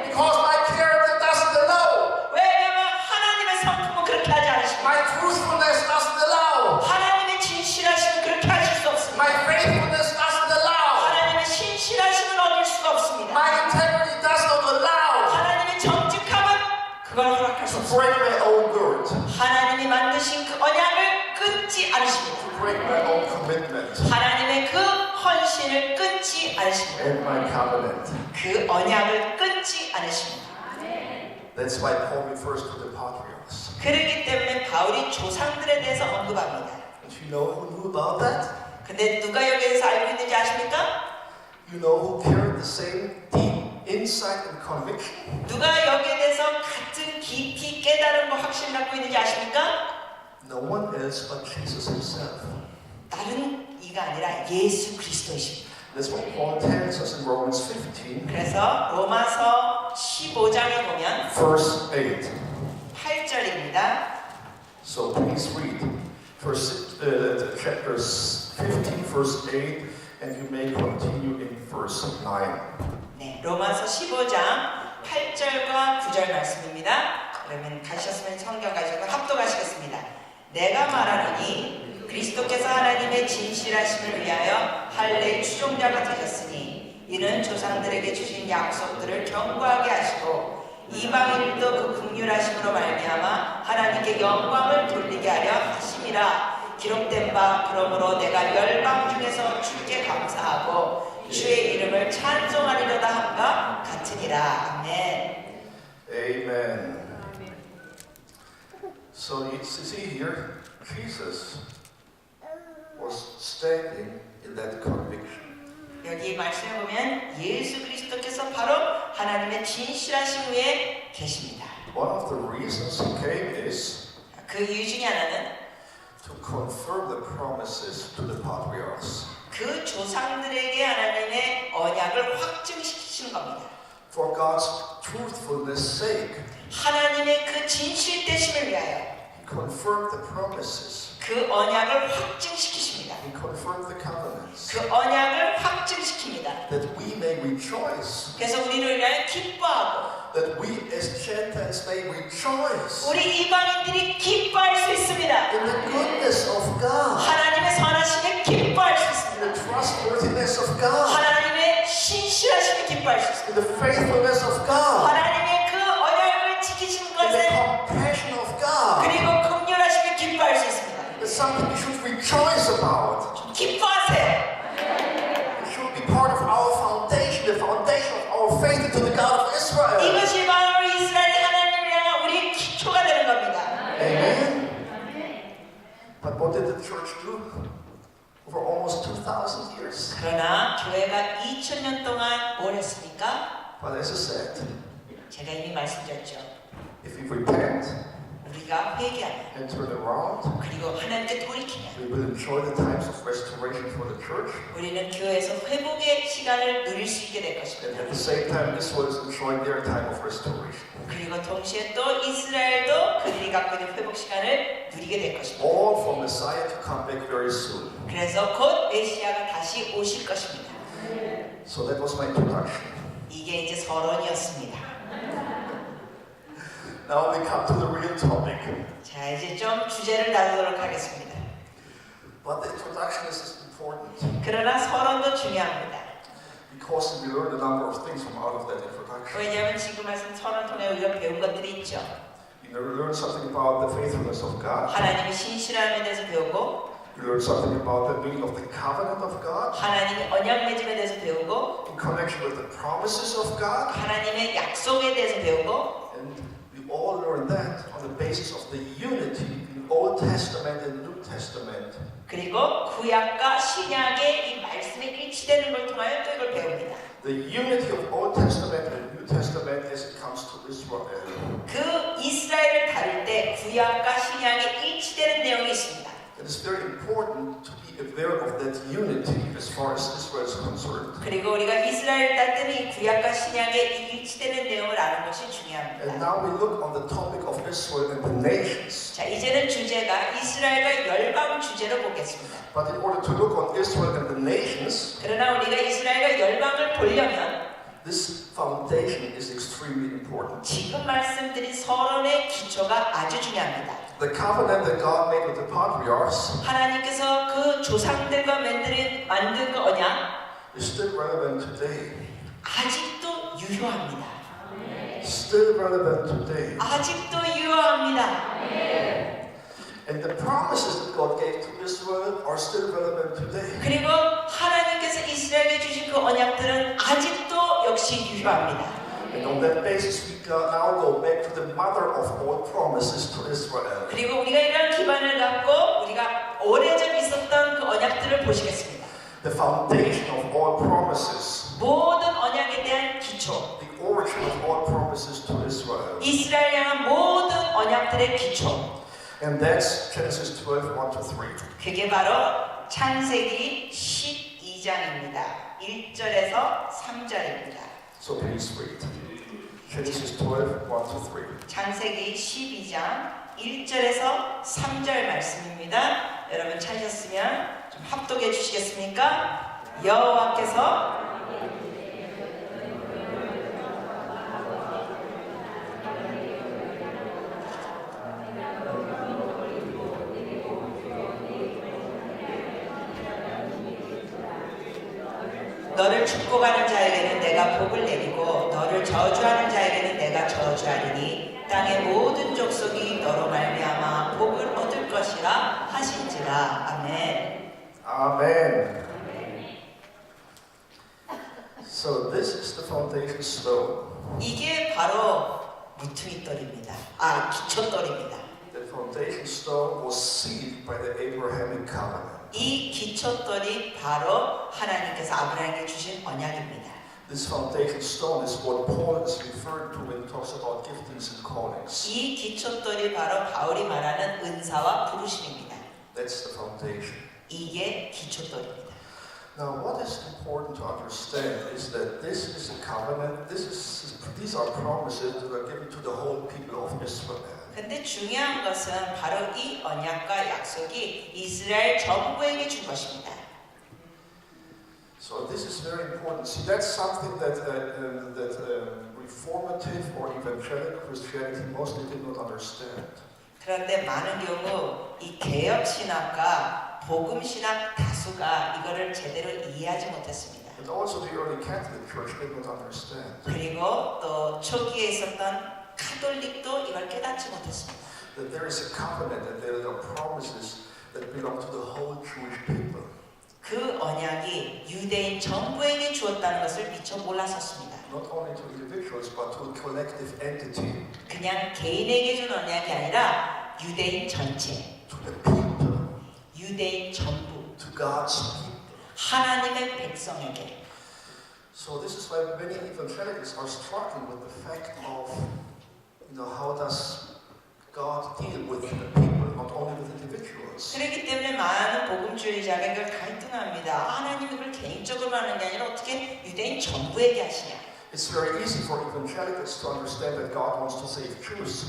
Because my character doesn't allow. 왜냐하면 하나님의 성품은 그렇게 하지 않으십니다. My truthfulness doesn't allow. 하나님의 진실하심은 그렇게 하실 수 없습니다. My faithfulness doesn't allow. 하나님의 신실하심을 얻을 수가 없습니다. My integrity does not allow 하나님의 정직함은 그걸 허락할 수 to 없습니다. break my own word, 하나님이 만드신 그 언약을 끊지 않으십니다. to break my own commitment 하나님의 그 헌신을 끊지 않으십니다. and my covenant. 그 언약을 끊지 않으십니다. That's why Paul refers to the patriarchs. 그렇기 때문에 바울이 조상들에 대해서 언급합니다. And you know who knew about that? 근데 누가 여기에 대해서 알고 있는지 아십니까? You know who carried the same deep insight and conviction? 누가 여기에 대해서 같은 깊이 깨달음과 확신을 갖고 있는지 아십니까? No one else but Jesus himself. 다른 이가 아니라 예수 그리스도이십니다. That's what Paul tells us in Romans 15, 그래서 로마서 15장에 보면 verse 8. 8절입니다. So please read chapter 15, verse 8, and you may continue in verse 9. 네, 로마서 15장 8절과 9절 말씀입니다. 그러면 가셨으면 성경 가지고 합독하시겠습니다. 내가 말하노니 그리스도께서 하나님의 진실하심을 위하여 할례의 추종자가 되셨으니 이는 조상들에게 주신 약속들을 견고하게 하시고 이방인들도 그 긍휼하심으로 말미암아 하나님께 영광을 돌리게 하려 하심이라. 기록된 바 그러므로 내가 열방 중에서 주께 감사하고 주의 이름을 찬송하리로다 함과 같으니라. 아멘. Amen. So you see here, Jesus was standing in that conviction. 여기 말씀을 보면 예수 그리스도께서 바로 하나님의 진실하신 위에 계십니다. One of the reasons he came is 그 이유 중에 하나는 to confirm the promises to the patriarchs. 그 조상들에게 하나님의 언약을 확증시키시는 겁니다. For God's truthfulness sake, 하나님의 그 진실되심을 위하여 he confirmed the promises. 그 언약을 확증시키십니다. He confirmed the covenants. 그 언약을 확증시킵니다. That we may rejoice. 그래서 우리를 위하여 기뻐하고 That we as Gentiles may rejoice 우리 이방인들이 기뻐할 수 있습니다. in the goodness of God. 하나님의 선하심에 기뻐할 수 In 있습니다. the trustworthiness of God. 하나님의 신실하심에 rests in the faithfulness of God, 하나님의 그 언약을 지키신 in the 것에 compassion of God. 그리고 긍휼하심에 기뻐할 수 있습니다. It's something we should rejoice about. 기뻐하세요. It should be part of our foundation, the foundation of our faith into the God of Israel. 이것이 바로 이스라엘 하나님을 향한 우리의 기초가 되는 겁니다. Amen. But what did the church do over almost 2,000 years? 그러나 교회가 2000년 동안 뭘 했습니까? Well, as I said, 제가 이미 말씀드렸죠. if we repent 우리가 회개하면 and turn around, 그리고 하나님께 돌이키면 we will enjoy the times of restoration for the church. 우리는 교회에서 회복의 시간을 누릴 수 있게 될 And 것입니다. at the same time, Israel is enjoying their time of restoration. 그리고 동시에 또 이스라엘도 그들이 갖고 있는 회복 시간을 누리게 될 것입니다. All for Messiah to come back very soon. 그래서 곧 메시아가 다시 오실 것입니다. So that was my introduction. 이게 이제 서론이었습니다. Now we come to the real topic. 자, 이제 좀 주제를 다루도록 하겠습니다. But the introduction is important 그러나 서론도 중요합니다. because we learned a number of things from out of that introduction. 왜냐하면 지금 말씀 서론 통해 우리가 배운 것들이 있죠. We learned something about the faithfulness of God. 하나님의 신실함에 대해서 배우고 We learned something about the meaning of the covenant of God 하나님의 언약 맺음에 대해서 배우고 in connection with the promises of God. 하나님의 약속에 대해서 배우고 And we all learned that on the basis of the unity in Old Testament and New Testament. 그리고 구약과 신약의 이 말씀에 일치되는 걸 통하여 또 이걸 배웁니다. The unity of Old Testament and New Testament as it comes to Israel. 그 이스라엘을 다룰 때 구약과 신약에 일치되는 내용이 있습니다. It is very important to be aware of that unity as far as Israel is concerned. 그리고 우리가 이스라엘을 딸 때는 이 구약과 신약의 이 일치되는 내용을 아는 것이 And 중요합니다. now we look on the topic of Israel and the nations. 자, 이제는 주제가 이스라엘과 열방 주제로 보겠습니다. But in order to look on Israel and the nations, 그러나 우리가 이스라엘과 열방을 보려면 this foundation is extremely important. 지금 말씀드린 서론의 기초가 아주 중요합니다. The covenant that God made with the patriarchs 하나님께서 그 조상들과 만든 그 언약 is still relevant today. 아직도 유효합니다. Still relevant today. 아직도 유효합니다. And the promises that God gave to Israel are still relevant today. 그리고 하나님께서 이스라엘에 주신 그 언약들은 아직도 역시 유효합니다. And on that basis, we now go back to the mother of all promises to Israel. 그리고 우리가 이런 기반을 갖고 우리가 오래전 있었던 그 언약들을 보시겠습니다. The foundation of all promises. 모든 언약에 대한 기초, The origin of all promises to Israel. 이스라엘 향한 모든 언약들의 기초, And that's Genesis 12, 1-3. 그게 바로 창세기 12장입니다. 1절에서 3절입니다. So please read. Genesis 12, 1-3. 창세기 12장 1절에서 3절 말씀입니다. 여러분 찾으셨으면 좀 합독해 주시겠습니까? 여호와께서 너를 축복하는 자에게는 내가 복을 내리고 너를 저주하는 자에게는 내가 저주하리니 땅의 모든 족속이 너로 말미암아 복을 얻을 것이라 하신지라. 아멘. Amen. So this is the foundation stone. 이게 바로 무퉁이돌입니다. 기초돌입니다. The foundation stone was sealed by the Abrahamic covenant. 이 기초돌이 바로 하나님께서 아브라함에게 주신 언약입니다. This foundation stone is what Paul is referring to when he talks about giftings and callings. 이 기초돌이 바로 바울이 말하는 은사와 부르심입니다. That's the foundation. 이게 기초돌입니다. Now, what is important to understand is that this is a covenant. These are promises that are given to the whole people of Israel. 근데 중요한 것은 바로 이 언약과 약속이 이스라엘 전부에게 준 것입니다. So this is very important. See, that's something that reformative or evangelical Christianity mostly did not understand. 그런데 많은 경우 이 개혁 신학과 복음 신학 다수가 이거를 제대로 이해하지 못했습니다. And also the early Catholic Church did not understand 그리고 또 초기에 있었던 카톨릭도 이걸 깨닫지 못했습니다. that there is a covenant and there are promises that belong to the whole Jewish people. 그 언약이 유대인 전부에게 주었다는 것을 미처 몰랐었습니다. Not only to individuals but to a collective entity, 그냥 개인에게 준 언약이 아니라 유대인 전체, to the people, 유대인 전부, to God's people. 하나님의 백성에게. So this is why many evangelicals are struggling with the fact of, how does God deal with the people, not only with individuals. 그렇기 때문에 많은 복음주의자가 이걸 갈등합니다. 하나님이 그걸 개인적으로 하는 게 아니라 어떻게 유대인 전부에게 하시냐. It's very easy for evangelicals to understand that God wants to save Jews.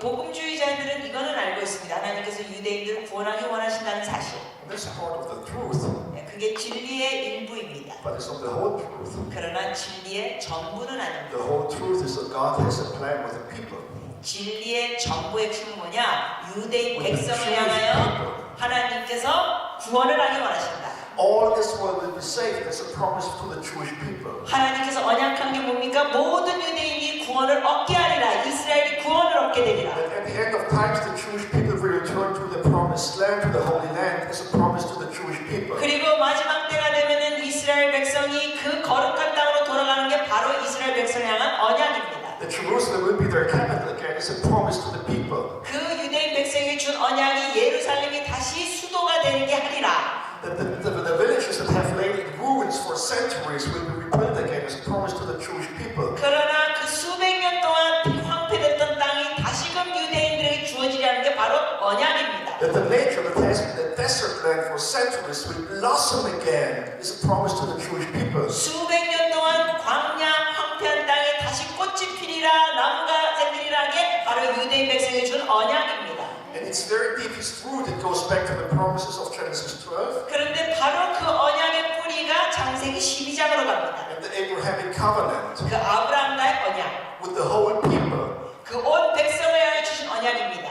복음주의자들은 이거는 알고 있습니다. 하나님께서 유대인들을 구원하기 원하신다는 사실. And that's part of the truth, 그게 진리의 일부입니다. but it's not the whole truth. 그러나 진리의 전부는 아닙니다. The whole truth is that God has a plan with the people. 진리의 전부의 핵심은 뭐냐? 유대인 With the 백성을 Jewish 향하여 people. 하나님께서 구원을 하기 원하신다. All Israel will be saved. That's a promise to the Jewish people. 하나님께서 언약한 게 뭡니까? 모든 유대인이 구원을 얻게 하리라. 이스라엘이 구원을 얻게 되리라. And at the end of times, the Jewish people will return to the promised land, to the Holy Land, as a promise to the Jewish people. 그리고 마지막 때가 되면은 이스라엘 백성이 그 거룩한 땅으로 돌아가는 게 바로 이스라엘 백성을 향한 언약입니다. That Jerusalem will be their capital again is a promise to the people. 그 유대인 백성에게 준 언약이 예루살렘이 다시 수도가 되는 게 하리라. That the villages that have lain in ruins for centuries will be rebuilt again as a promise to the Jewish people. 그러나 그 수백 년 동안 황폐됐던 땅이 다시금 유대인들에게 주어지려는 게 바로 언약입니다. That the nature that has been a desert land for centuries will blossom again is a promise to the Jewish people. 수백 년 동안 광야 황폐한 땅에 다시 꽃이 피리라 나무가 생기리라 게 바로 유대인 백성에게 준 언약입니다. And it's very deep, its root, it goes back to the promises of Genesis 12 그런데 바로 그 언약의 뿌리가 창세기 12장으로 갑니다. and the Abrahamic covenant 그 아브라함과의 언약, with the whole people. 그 온 백성을 향해 주신 언약입니다.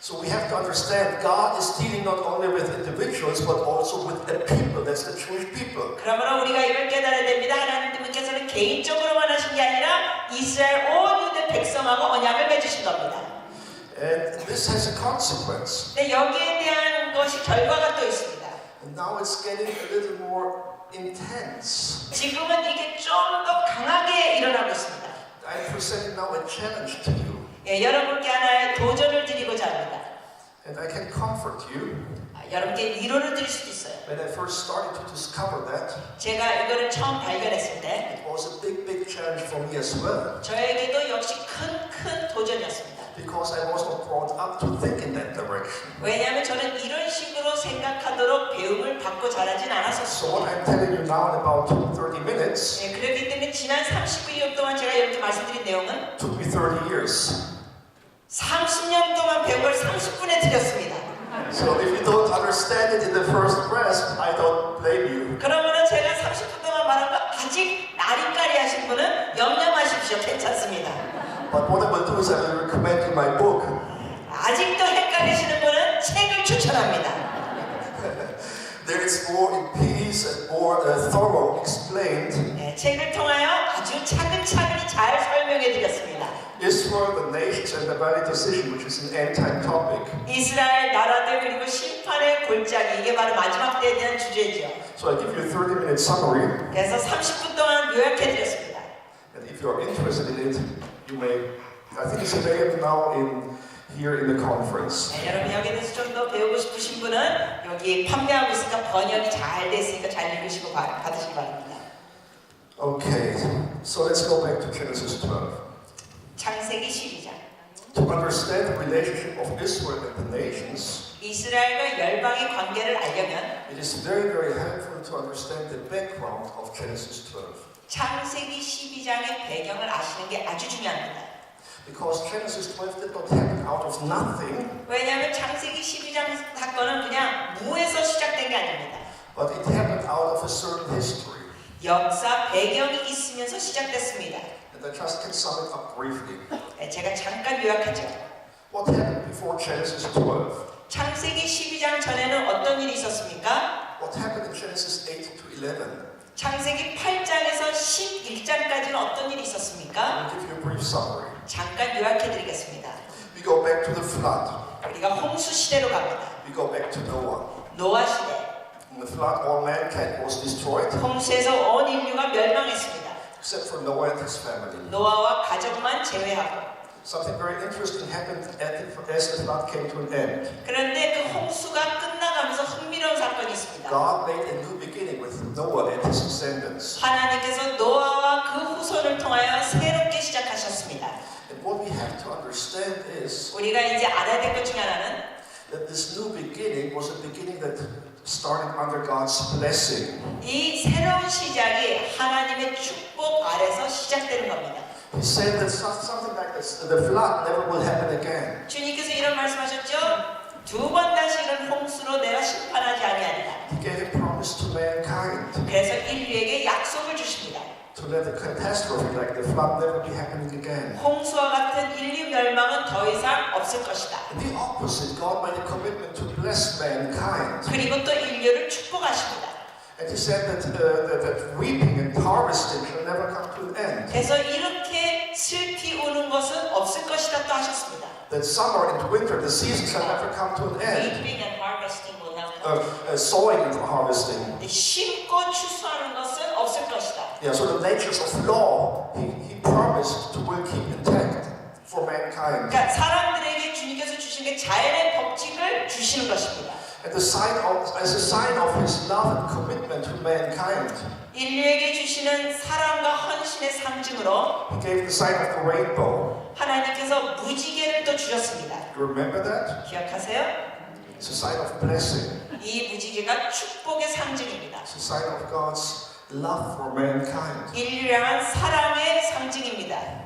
So we have to understand God is dealing not only with individuals but also with the people. That's the Jewish people. 그러므로 우리가 이걸 깨달아야 됩니다. 하나님께서는 개인적으로만 하신 게 아니라 이스라엘 온 유대 백성하고 언약을 맺으신 겁니다. And this has a consequence. 근데 여기에 대한 것이 결과가 또 있습니다. And now it's getting a little more intense. 지금은 이게 좀 더 강하게 일어나고 있습니다. I present now a challenge to you. 여러분께 하나의 도전을 드리고자 합니다. And I can comfort you. 여러분께 위로를 드릴 수도 있어요. When I first started to discover that, 제가 이거를 처음 발견했을 때 it was a big challenge for me as well. 저에게도 역시 큰 도전이었습니다. Because I was not brought up to think in that direction. 왜냐하면 저는 이런 식으로 생각하도록 배움을 받고 자라진 So 않았었어요. what I'm telling you now in about 30 minutes 그렇기 때문에 지난 39년 동안 제가 이렇게 말씀드린 내용은 took me 30 years. 30년 동안 배운 걸 30분에 드렸습니다. So if you don't understand it in the first grasp, I don't blame you. 그러면은 제가 30분 동안 말한 거 아직 아리까리 하신 분은 염려 마십시오. 괜찮습니다. But what I will do is I will recommend you my book. 아직도 헷갈리시는 분은 책을 추천합니다. There is more in peace and more thorough explained. 책을 통하여 아주 차근차근히 잘 설명해 드렸습니다. Israel, the nations, and the valley decision, which is an end-time topic. 이스라엘 나라들 그리고 심판의 골짜기 이게 바로 마지막 때에 대한 주제죠. So I give you a 30-minute summary. 그래서 30분 동안 요약해 드렸습니다. And if you are interested in it, you may. I think it's available now here in the conference. 여러분 여기에 대해서 좀 더 배우고 싶으신 분은 여기 판매하고 있으니까 번역이 잘 돼 있으니까 잘 읽으시고 받으시기 바랍니다. Okay, so let's go back to Genesis 12. 창세기 12장. To understand the relationship of Israel and the nations, 이스라엘과 열방의 관계를 알려면 it is very helpful to understand the background of Genesis 12. 창세기 12장의 배경을 아시는 게 아주 중요합니다. Because Genesis 12 did not happen out of nothing, 왜냐하면 창세기 12장 사건은 그냥 무에서 시작된 게 아닙니다. but it happened out of a certain history. 역사 배경이 있으면서 시작됐습니다. And I just can sum it up briefly. 제가 잠깐 요약하죠. What happened before Genesis 12? 창세기 12장 전에는 어떤 일이 있었습니까? What happened in Genesis 8 to 11? 창세기 8장에서 11장까지는 어떤 일이 있었습니까? I'll give you a brief summary. 잠깐 요약해드리겠습니다. We go back to the flood. 우리가 홍수 시대로 갑니다. We go back to Noah. 노아 시대. In the flood, all mankind was destroyed, 홍수에서 온 인류가 멸망했습니다. except for Noah and his family. 노아와 가족만 제외하고. Something very interesting happened as the flood came to an end. 그런데 그 홍수가 끝나가면서 흥미로운 사건이 있습니다. God made a new beginning with Noah and his descendants. 하나님께서 노아와 그 후손을 통하여 새롭게 시작하셨습니다. And what we have to understand is 우리가 이제 알아야 될 것 중에 하나는 that this new beginning was a beginning that started under God's blessing. 이 새로운 시작이 하나님의 축복 아래서 시작되는 겁니다. He said that something like this, the flood never will happen again. 주님께서 이런 말씀하셨죠. 두 번 다시 이런 홍수로 내가 심판하지 아니하리라. He gave a promise to mankind 그래서 인류에게 약속을 주십니다. to let a catastrophe like the flood never be happening again. 홍수와 같은 인류 멸망은 더 이상 없을 것이다. And the opposite, God made a commitment to bless mankind. 그리고 또 인류를 축복하십니다. And he said that reaping and harvesting shall never come to an end. 그래서 이렇게 슬피 우는 것은 없을 것이다 또 하셨습니다. That summer and winter, the season shall never come to an end. Reaping and harvesting 뭐냐면 Sowing and harvesting. 심고 추수하는 것은 없을 것이다. Yeah, so the natures of law, he promised to will keep intact for mankind. 그러니까 사람들에게 주님께서 주신 게 자연의 법칙을 주시는 것입니다. And as a sign of his love and commitment to mankind, 인류에게 주시는 사랑과 헌신의 상징으로 he gave the sign of the rainbow. 하나님께서 무지개를 또 주셨습니다. You remember that? 기억하세요? It's a sign of blessing. 이 무지개가 축복의 상징입니다. It's a sign of God's love for mankind. 인류를 향한 사랑의 상징입니다.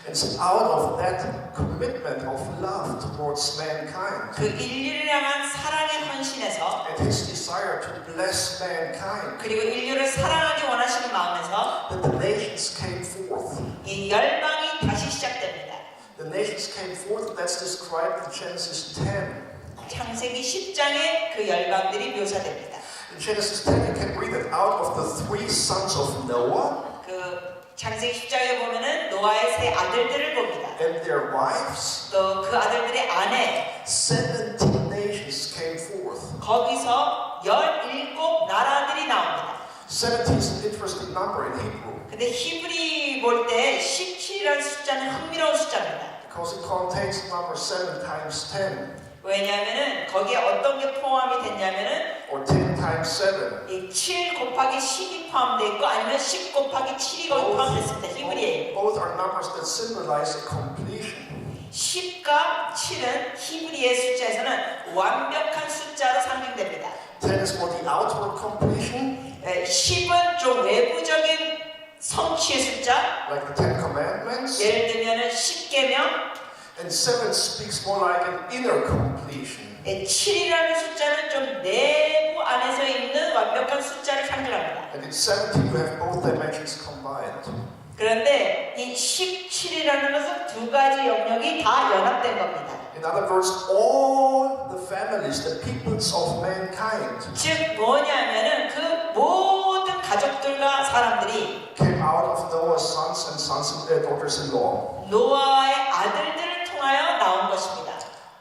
And so out of that commitment of love towards mankind, 그 인류를 향한 사랑의 헌신에서 and his desire to bless mankind, 그리고 인류를 사랑하기 원하시는 마음에서 that the nations came forth. 이 열방이 다시 시작됩니다. The nations came forth, that's described in Genesis 10. 창세기 10장에 그 열방들이 묘사됩니다. In Genesis 10, you can read that out of the 3 sons of Noah 그 창세기 10장에 보면은 노아의 세 아들들을 봅니다. and their wives, 또 그 아들들의 아내 17 nations came forth. 거기서 17 나라들이 나옵니다. 17 is an interesting number in Hebrew 근데 히브리 볼 때 17이라는 숫자는 흥미로운 숫자입니다. because it contains the number 7 times 10 왜냐하면은 거기에 어떤 게 포함이 됐냐면은 or 10 times 7. 이 7 곱하기 10이 포함되어 있고 아니면 10 곱하기 7이 거기 포함됐습니다. 히브리에. Both are numbers that symbolize a completion. 10과 7은 히브리의 숫자에서는 완벽한 숫자로 상징됩니다. 10 is for the outward completion, 10은 좀 외부적인 성취의 숫자. like the 10 commandments, 예를 들면 10계명. and 7 speaks more like an inner completion. 7이라는 숫자는 좀 내부 안에서 있는 완벽한 숫자를 상징합니다. And in 17 you have both dimensions combined. 그런데 이 17이라는 것은 두 가지 영역이 다 연합된 겁니다. In other words, all the families, the peoples of mankind 즉 뭐냐면은 그 모든 가족들과 사람들이 came out of Noah's sons and daughters-in-law 노아의 아들들을 통하여 나온 것입니다.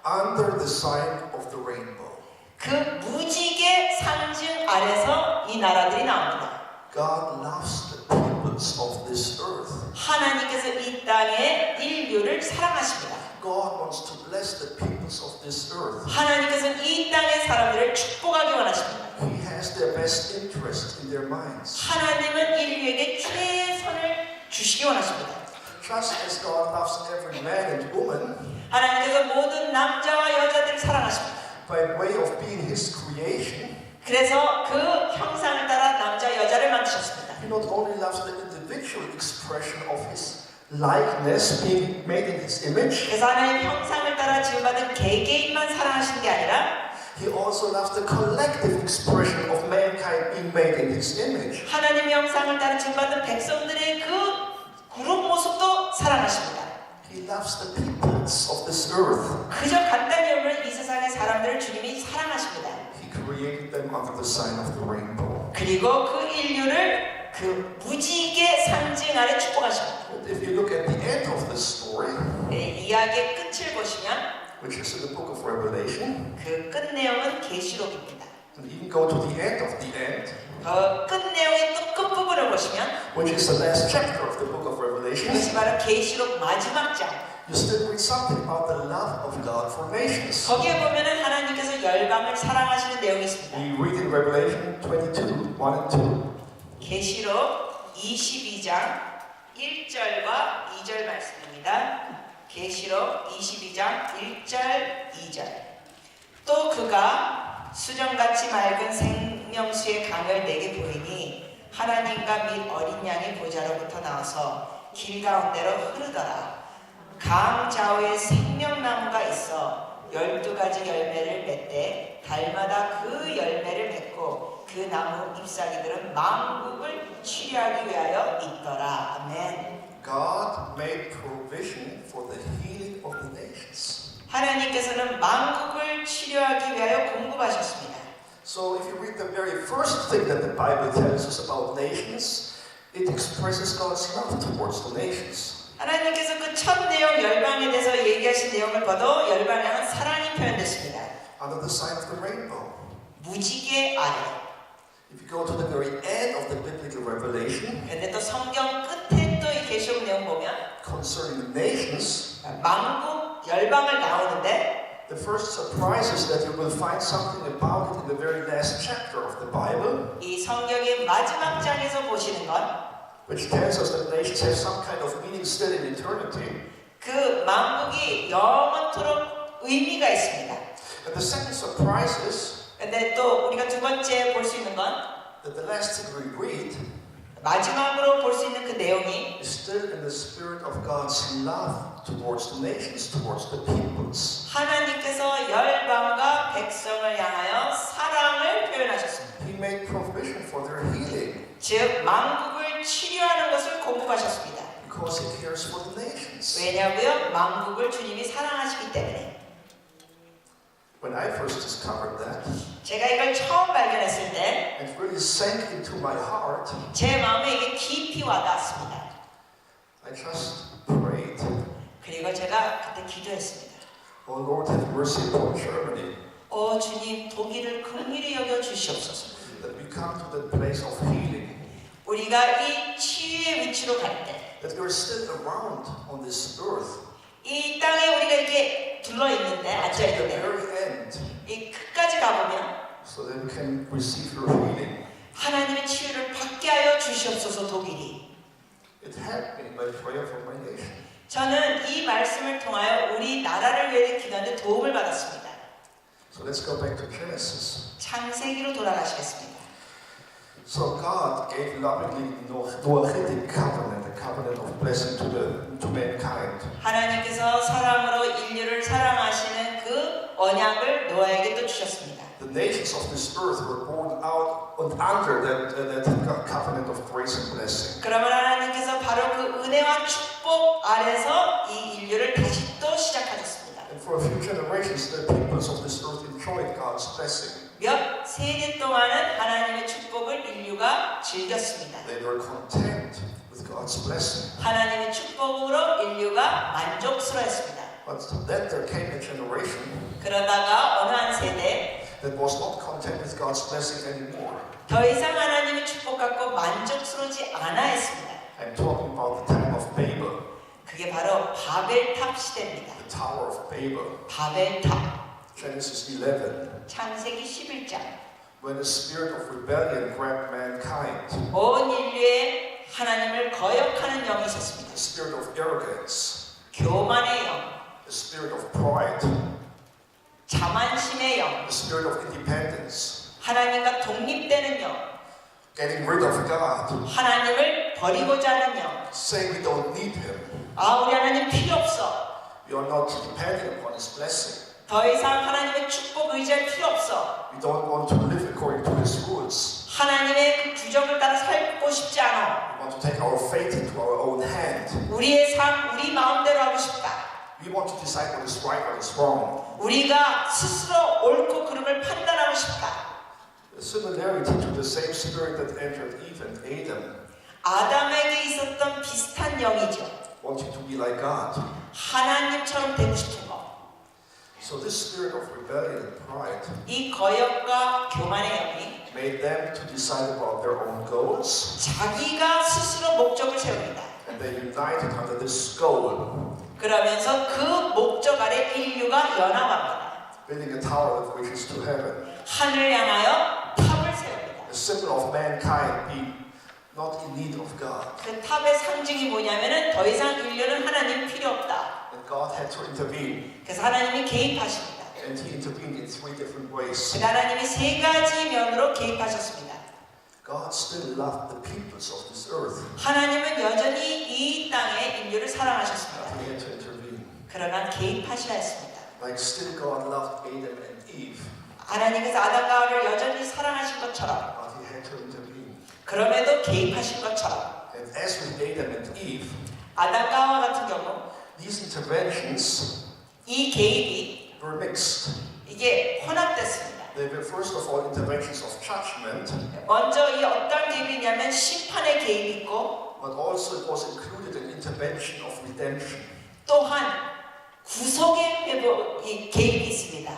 under the sign of the rainbow. 그 무지개 상징 아래서 이 나라들이 나옵니다. God loves the peoples of this earth. 하나님께서 이 땅의 인류를 사랑하십니다. God wants to bless the peoples of this earth. 하나님께서는 이 땅의 사람들을 축복하기 원하십니다. He has their best interest in their minds. 하나님은 인류에게 최선을 주시기 원하십니다. Just as God loves every man and woman 하나님께서 모든 남자와 여자들을 사랑하십니다. by way of being His creation, 그래서 그 형상을 따라 남자 여자를 만드셨습니다. He not only loves the individual expression of His likeness, being made in His image, 그래서 하나님 형상을 따라 지음받은 개개인만 사랑하시는 게 아니라 He also loves the collective expression of mankind being made in His image. 하나님 형상을 따라 지음받은 백성들의 그 그룹 모습도 사랑하십니다. He loves the peoples of this earth. 그저 간단히 보면 이 세상의 사람들을 주님이 사랑하십니다. He created them under the sign of the rainbow. 그리고 그 인류를 그 무지개 상징 아래 축복하십니다. But if you look at the end of the story, 네, 이야기의 끝을 보시면 which is in the book of Revelation, 그 끝 내용은 계시록입니다. and even go to the end of the end, 그 끝 내용의 또 끝부분을 보시면 which is the last chapter of the book of Revelation, 그것이 바로 계시록 마지막 장. you still read something about the love of God for nations. 거기에 보면은 하나님께서 열방을 사랑하시는 내용이 있습니다. We read in Revelation 22, 1 and 2. 계시록 22장 1절과 2절 말씀입니다. 계시록 22장 1절 2절. 또 그가 수정같이 맑은 생명수의 강을 내게 보이니 하나님과 및 어린 양의 보좌로부터 나와서 길 가운데로 흐르더라. 강 좌우에 생명나무가 있어 12가지 열매를 맺되 달마다 그 열매를 맺고 그 나무 잎사귀들은 만국을 치료하기 위하여 있더라. 아멘. God made provision for the healing of the nations. 하나님께서는 만국을 치료하기 위하여 공급하셨습니다. So if you read the very first thing that the Bible tells us about nations, it expresses God's love towards the nations. 하나님께서 그 첫 내용 열방에 대해서 얘기하신 내용을 봐도 열방에는 사랑이 표현됐습니다. Under the sign of the rainbow. 무지개 아래. If you go to the very end of the biblical revelation, 그런데 또 성경 끝에 또 이 계시록 내용 보면 concerning the nations, 만국 열방을 나오는데 the first surprise is that you will find something about it in the very last chapter of the Bible, 이 성경의 마지막 장에서 보시는 건 which tells us that nations have some kind of meaning still in eternity. 그 만국이 영원토록 의미가 있습니다. And the second surprise is 근데 또 우리가 두 번째 볼 수 있는 건 that the last thing we read 마지막으로 볼 수 있는 그 내용이 is still in the spirit of God's love towards the nations, towards the peoples. 하나님께서 열방과 백성을 향하여 사랑을 표현하셨습니다. He made provision for their healing 즉 만국을 치료하는 것을 공급하셨습니다. because He cares for the nations. 왜냐고요? 만국을 주님이 사랑하시기 때문에. When I first discovered that, 제가 이걸 처음 발견했을 때 it really sank into my heart. 제 마음에 이게 깊이 와닿았습니다. I just prayed, 그리고 제가 그때 기도했습니다. Oh Lord, have mercy upon Germany, 오 주님 독일을 긍휼히 여겨 주시옵소서. that we come to the place of healing, 우리가 이 치유의 위치로 갈 때, that we're still around on this earth, 이 땅에 우리가 이렇게 둘러 있는데 앉아 at the 있는데, very end, 이 끝까지 가보면 so that we can receive your healing. 하나님의 치유를 받게 하여 주시옵소서. 독일이. It helped me by prayer for my nation. 저는 이 말씀을 통하여 우리 나라를 위해 기도하는데 도움을 받았습니다. So let's go back to Genesis. 창세기로 돌아가시겠습니다. So God gave lovingly Noahitic covenant, a covenant of blessing to mankind. 하나님께서 사랑으로 인류를 사랑하시는 그 언약을 노아에게 또 주셨습니다. The nations of this earth were born out and under that covenant of grace and blessing. 그러면 하나님께서 바로 그 은혜와 축복 아래서 이 인류를 다시 또 시작하셨습니다. And for a few generations, the peoples of this earth enjoyed God's blessing. 몇 세대 동안은 하나님의 축복을 인류가 즐겼습니다. They were content with God's blessing. 하나님의 축복으로 인류가 만족스러웠습니다. But then there came a generation 그러다가 어느 한 세대 that was not content with God's blessing anymore. 더 이상 하나님의 축복 갖고 만족스러우지 않아 했습니다. I'm talking about the time of Babel, 그게 바로 바벨탑 시대입니다. the Tower of Babel, 바벨탑. Genesis 11, 창세기 11장. when the spirit of rebellion grabbed mankind, 온 인류에 하나님을 거역하는 영이 있었습니다. the spirit of arrogance, 교만의 영, the spirit of pride, 자만심의 영, the spirit of independence, 하나님과 독립되는 영, getting rid of God, 하나님을 버리고자 하는 영. saying we don't need Him, 아, 우리 하나님 필요 없어. we are not depending upon His blessing, 더 이상 하나님의 축복 의지할 필요 없어. we don't want to live according to His rules, 하나님의 그 규정을 따라 살고 싶지 않아. we want to take our fate into our own hand, 우리의 삶, 우리 마음대로 하고 싶다. we want to decide what is right, what is wrong. 우리가 스스로 옳고 그름을 판단하고 싶다. A similarity to the same spirit that entered Eve and Adam. 아담에게 있었던 비슷한 영이죠. wanting to be like God. 하나님처럼 되고 싶은 것. So this spirit of rebellion and pride 이 거역과 교만의 영이 made them to decide about their own goals, 자기가 스스로 목적을 세웁니다. and they united under this goal, 그러면서 그 목적 아래 인류가 연합합니다. building a tower that reaches to heaven. 하늘 향하여 탑을 세웁니다. A symbol of mankind being not in need of God. 그 탑의 상징이 뭐냐면은 더 이상 인류는 하나님 필요 없다. And God had to intervene. 그래서 하나님이 개입하십니다. And He intervened in three different ways. 하나님이 세 가지 면으로 개입하셨습니다. God still loved the peoples of this earth. 하나님은 여전히 이 땅의 인류를 사랑하셨습니다. He had to intervene. 그러나 개입하셔야 했습니다. Like still God loved Adam and Eve. 하나님께서 아담과 하와를 여전히 사랑하신 것처럼 But He had to intervene. 그럼에도 개입하신 것처럼 And as with Adam and Eve, 아담과 하와 같은 경우 these interventions 이 개입이 were mixed. 이게 혼합됐습니다. They were first of all interventions of judgment, 먼저 이 어떤 개입이냐면 심판의 개입이 있고 but also it was included an intervention of redemption. 또한 구속의 회복이 개입이 있습니다.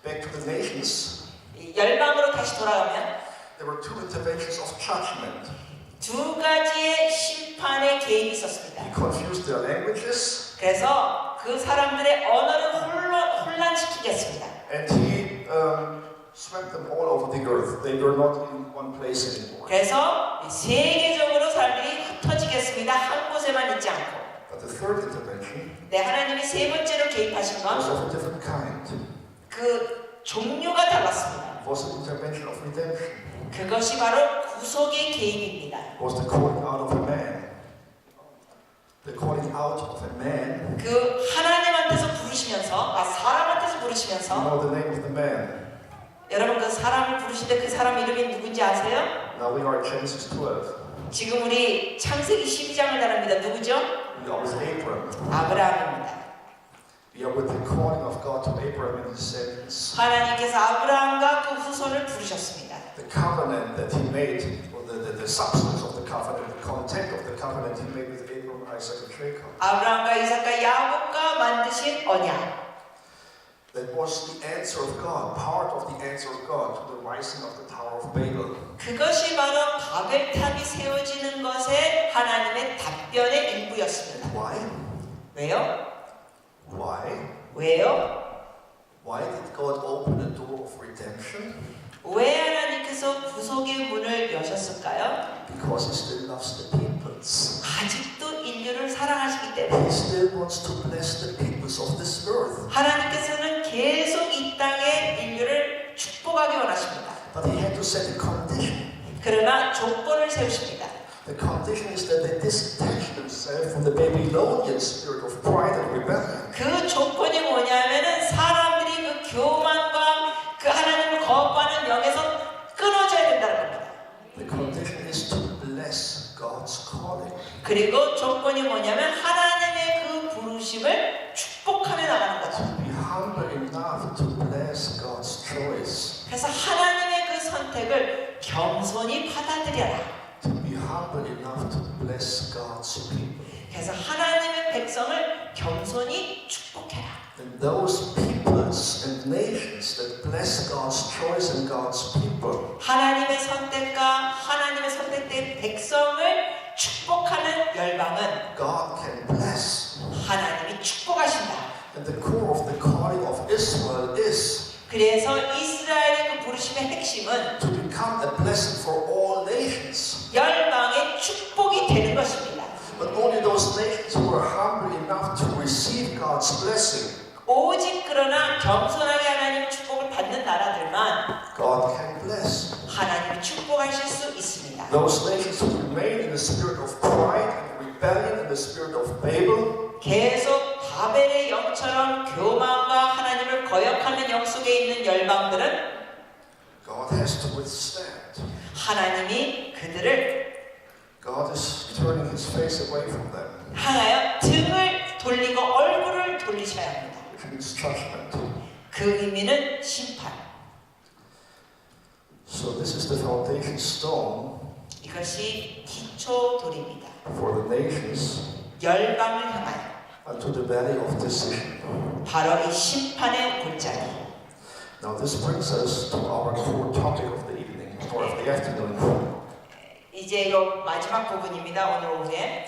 Back to the nations, 이 열방으로 다시 돌아가면 there were two interventions of judgment. 두 가지의 심판의 개입이 있었습니다. He confused their languages, 그래서 그 사람들의 언어를 혼란시키겠습니다. and He swept them all over the earth. They were not in one place anymore. 그래서 세계적으로 사람들이 흩어지겠습니다. 한 곳에만 있지 않고. But the third intervention 네, 하나님이 세 번째로 개입하신 was 건 of a different kind. 그 종류가 달랐습니다. It was an intervention of redemption. 그것이 바로 구속의 개입입니다. It was the calling out of a man. The calling out of a man. 그 하나님한테서 부르시면서, 사람한테서 You 부르시면서, know the name of the man. 여러분 그 사람을 부르실 때 그 사람 이름이 누군지 아세요? Now we are in Genesis 12. 지금 우리 창세기 12장을 다룹니다. 누구죠? We are with Abram. 아브라함입니다. We are with the calling of God to Abraham and his descendants. 하나님께서 아브라함과 그 후손을 부르셨습니다. The covenant that He made, or the substance of the covenant, the content of the covenant He made with Abraham, Isaac, and Jacob. 아브라함과 이삭과 야곱과 만드신 언약. That was the answer of God, part of the answer of God to the rising of the Tower of Babel. 그것이 바로 바벨탑이 세워지는 것에 하나님의 답변의 일부였습니다. Why? 왜요? Why? 왜요? Why did God open the door of redemption? 왜 하나님께서 구속의 문을 여셨을까요? Because He still loves the peoples. 아직도 인류를 사랑하시기 때문에 He still wants to bless the peoples of this earth. 하나님께서는 계속 이 땅의 인류를 축복하기 원하십니다. But He had to set a condition. 그러나 조건을 세우십니다. The condition is that they disattach themselves from the Babylonian spirit of pride and rebellion. 그 조건이 뭐냐면은 사람들이 그 교만과 그 하나님을 거부하는 영에서 끊어져야 된다는 겁니다. The condition is to bless God's calling. 그리고 조건이 뭐냐면 하나님의 그 부르심을 축복하며 나가는 거죠. To be humble enough to bless God's choice. 그래서 하나님의 그 선택을 겸손히 받아들여라. To be humble enough to bless God's people. 그래서 하나님의 백성을 겸손히 축복해라. And those peoples and nations that bless God's choice and God's people, 하나님의 선택과 하나님의 선택된 백성을 축복하는 열방은 God can bless. 하나님이 축복하신다. And the core of the calling of Israel is 그래서 이스라엘의 그 부르심의 핵심은 to become a blessing for all nations. 열방의 축복이 되는 것입니다. But only those nations who are humble enough to receive God's blessing, 오직 그러나 겸손하게 하나님의 축복을 받는 나라들만 God can bless. 하나님이 축복하실 수 있습니다. Those nations who remain in the spirit of pride and rebellion, in the spirit of Babel, 계속 바벨의 영처럼 교만과 하나님을 거역하는 영 속에 있는 열방들은 God has to withstand. 하나님이 그들을 God is turning His face away from them, 향하여 등을 돌리고 얼굴을 돌리셔야 합니다. which means judgment. 그 의미는 심판. So this is the foundation stone 이것이 기초돌입니다. for the nations 열방을 향하여 unto the valley of decision. 바로 이 심판의 골짜기. Now this brings us to our core topic of the evening or of the afternoon. 이제 이 마지막 부분입니다. 오늘 오후에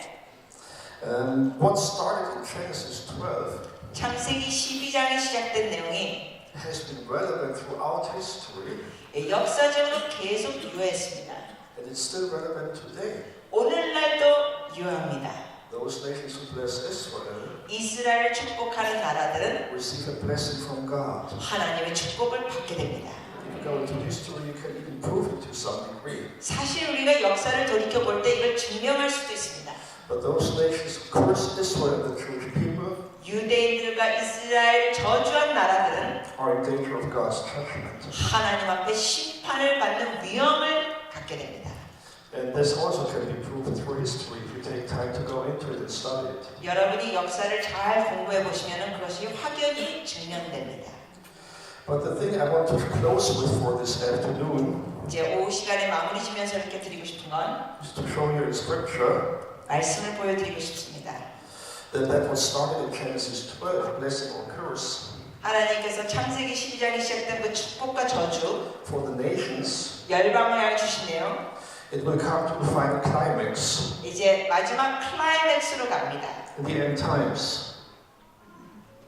What started in Genesis 12 창세기 12장에 시작된 내용이 has been relevant throughout history, 역사적으로 계속 유효했습니다. and it's still relevant today. 오늘날도 유효합니다. Those nations who bless Israel 이스라엘을 축복하는 나라들은 receive a blessing from God. 하나님의 축복을 받게 됩니다. If you go into history, you can even prove it to some degree. 사실 우리가 역사를 돌이켜볼 때 이걸 증명할 수도 있습니다. But those nations who curse Israel and the Jewish people 유대인들과 이스라엘 저주한 나라들은 are in danger of God's judgment. 하나님 앞에 심판을 받는 위험을 갖게 됩니다. And this also can be proven through history if you take time to go into it and study it. 여러분이 역사를 잘 공부해 보시면 그것이 확연히 증명됩니다. But the thing I want to close with for this afternoon 이제 오후 시간에 마무리 지면서 이렇게 드리고 싶은 건 is to show you in Scripture 말씀을 보여드리고 싶습니다. that what started in Genesis 12, blessing or curse, 하나님께서 창세기 12장에 시작된 그 축복과 저주, for the nations, 열방을 향해 주신 내용, it will come to the final climax 이제 마지막 클라이맥스로 갑니다. in the end times.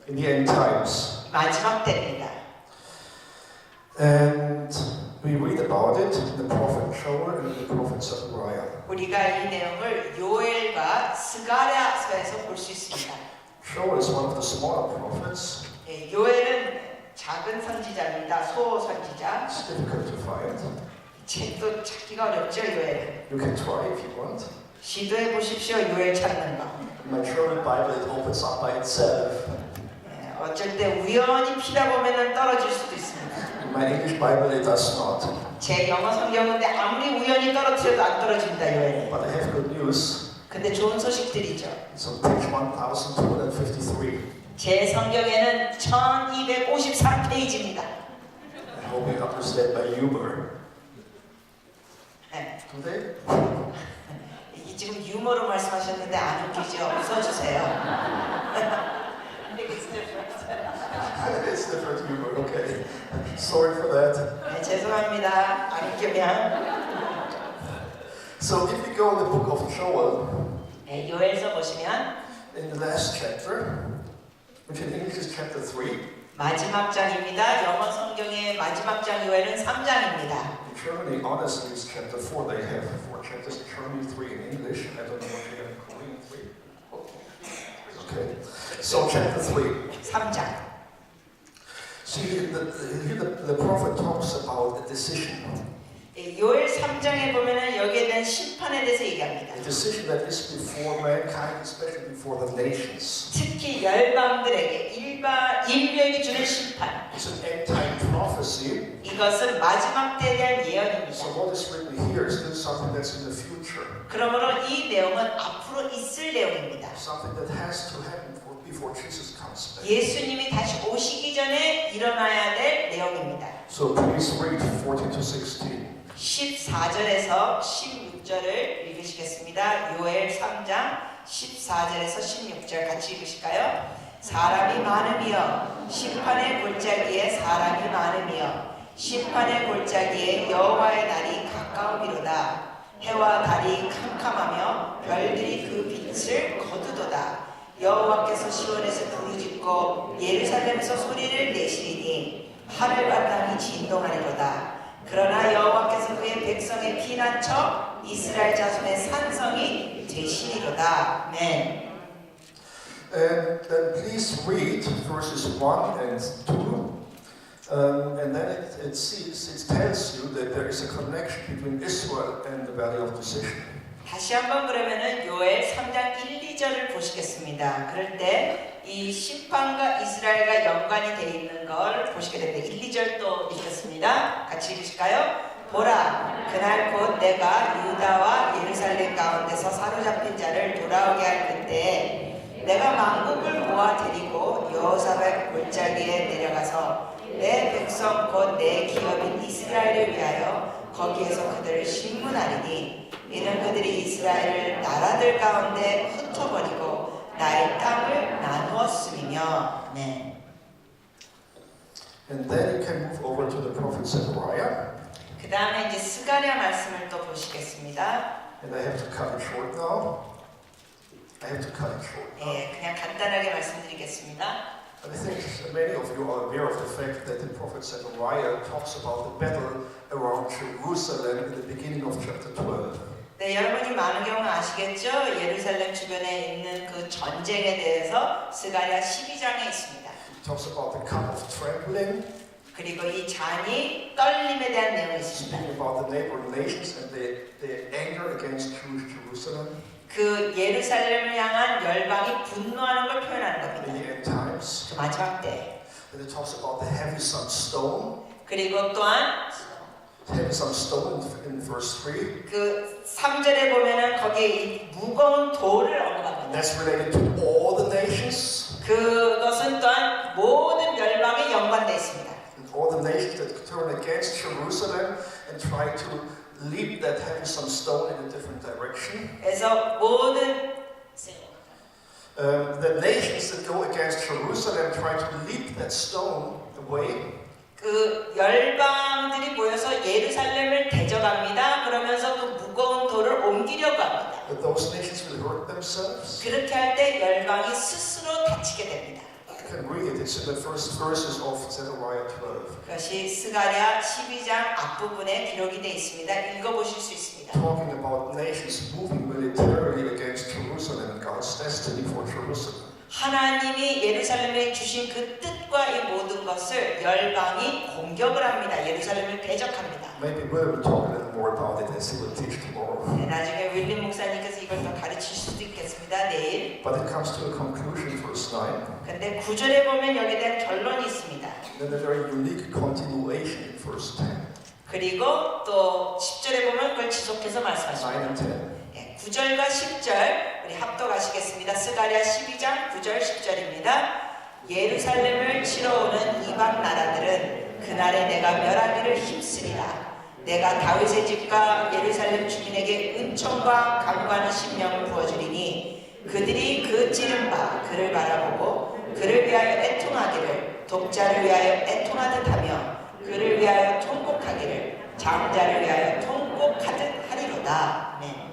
In the end times. 마지막 때입니다. And we read about it in the prophet Joel and the prophet Zechariah. 우리가 이 내용을 요엘과 스가랴서에서 볼 수 있습니다. Joel is one of the smaller prophets. 요엘은 작은 선지자입니다. 소선지자. It's difficult to find. 책도 찾기가 어렵죠, 요엘은. You can try if you want. 시도해 보십시오, 요엘 찾는 거. In my German Bible, it opens up by itself. 어쩔 때 우연히 피다 보면은 떨어질 수도 있습니다. In my English Bible, it does not. 제 영어 성경인데 아무리 우연히 떨어뜨려도 안 떨어집니다, 요엘은. But I have good news. 근데 좋은 소식들이죠. It's on page 1253. 제 성경에는 1253페이지입니다. I hope you understand my humor. 네. Do they? 이게 지금 유머로 말씀하셨는데 안 웃기죠? 웃어주세요. It's different humor, okay. Sorry for that. 네, 죄송합니다. 안 웃기면. So if you go in the book of Joel, 네, 요엘서 보시면 in the last chapter, which in English is chapter 3, 마지막 장입니다. 영어 성경의 마지막 장 요엘은 3장입니다. in Germany, honestly, it's chapter 4. They have 4 chapters in Germany, 3 in English. I don't know what they have in Korean, 3. Okay. So chapter 3. 3장. See, the prophet talks about a decision. 요엘 3장에 보면은 여기에 대한 심판에 대해서 얘기합니다. A decision that is before mankind, especially before the nations. 특히 열방들에게 인류에게 주는 심판. It's an end-time prophecy. 이것은 마지막 때에 대한 So 예언입니다. what is written here is still something that's in the future. 그러므로 이 내용은 앞으로 있을 내용입니다. Something that has to happen before Jesus comes back. 예수님이 다시 오시기 전에 일어나야 될 내용입니다. So please read 14 to 16. 14절에서 16절을 읽으시겠습니다. 요엘 3장 14절에서 16절 같이 읽으실까요? 사람이 많으며 심판의 골짜기에 사람이 많으며 심판의 골짜기에 여호와의 날이 가까우미로다. 해와 달이 캄캄하며 별들이 그 빛을 거두도다. 여호와께서 시온에서 부르짖고 예루살렘에서 소리를 내시리니 하늘과 땅이 진동하리로다. 그러나 여호와께서 그의 백성의 피난처 이스라엘 자손의 산성이 되시리로다. 아멘. And then please read verses 1 and 2. And then it tells you that there is a connection between Israel and the Valley of Decision. 다시 한번 그러면은 요엘 3장 1, 2절을 보시겠습니다. 그럴 때 이 심판과 이스라엘과 연관이 되어 있는 걸 보시게 됩니다. 1, 2절 또 읽겠습니다. 같이 읽으실까요? 보라, 그날 곧 내가 유다와 예루살렘 가운데서 사로잡힌 자를 돌아오게 할 그때에 내가 만국을 모아 데리고 여호사밧 골짜기에 내려가서 내 백성 곧 내 기업인 이스라엘을 위하여 거기에서 그들을 심문하리니 이는 그들이 이스라엘을 나라들 가운데 흩어버리고 나의 땅을 나누었음이며. 네. And then you can move over to the prophet Zechariah. 그 다음에 이제 스가랴 말씀을 또 보시겠습니다. And I have to cut it short now. I have to cut it short now. 예, 그냥 간단하게 말씀드리겠습니다. And I think many of you are aware of the fact that the prophet Zechariah talks about the battle around Jerusalem in the beginning of chapter 12. 네, 여러분이 많은 경우 아시겠죠? 예루살렘 주변에 있는 그 전쟁에 대해서 스가랴 12장에 있습니다. It talks about the cup of trembling. 그리고 이 잔이 떨림에 대한 내용이 있습니다. Speaking about the neighboring nations and their anger against Jerusalem. 그 예루살렘을 향한 열방이 분노하는 걸 표현하는 In 겁니다. the end times. 그 마지막 때. And it talks about the heavy some stone. 그리고 또한 Heavy some stone in verse 3. 그 3절에 보면은 거기에 이 무거운 돌을 And 언급합니다. that's related to all the nations. 그것은 또한 모든 열방에 연관되어 있습니다. And all the nations that turn against Jerusalem and try to leap that heavy some stone in a different direction. 그래서 모든 The nations that go against Jerusalem try to leap that stone away. 그 열방들이 모여서 예루살렘을 대적합니다. 그러면서 그 무거운 돌을 옮기려고 합니다. But those nations will hurt themselves. 그렇게 할 때 열방이 스스로 다치게 됩니다. You can read it. It's in the first verses of Zechariah 12. 그것이 스가랴 12장 앞부분에 기록이 되어 있습니다. 읽어보실 수 있습니다. Talking about nations moving militarily against Jerusalem and God's destiny for Jerusalem. 하나님이 예루살렘에 주신 그 뜻과 이 모든 것을 열방이 공격을 합니다. 예루살렘을 대적합니다. Maybe Will talk a little more about it as he will teach tomorrow. 네, 나중에 윌림 목사님께서 이걸 더 가르칠 수도 있겠습니다. 내일. But it comes to a conclusion, verse 9. 근데 9절에 보면 여기에 대한 결론이 있습니다. Then a very unique continuation in verse 10. 그리고 또 10절에 보면 그걸 지속해서 9 말씀하십니다. and 10. 9절과 10절 우리 합독하시겠습니다. 스가랴 12장 9절 10절입니다. 예루살렘을 치러 오는 이방 나라들은 그날에 내가 멸하기를 힘쓰리라. 내가 다윗의 집과 예루살렘 주민에게 은총과 강구하는 심령을 부어주리니 그들이 그 찌른 바 그를 바라보고 그를 위하여 애통하기를 독자를 위하여 애통하듯 하며 그를 위하여 통곡하기를 장자를 위하여 통곡하듯 하리로다. 네.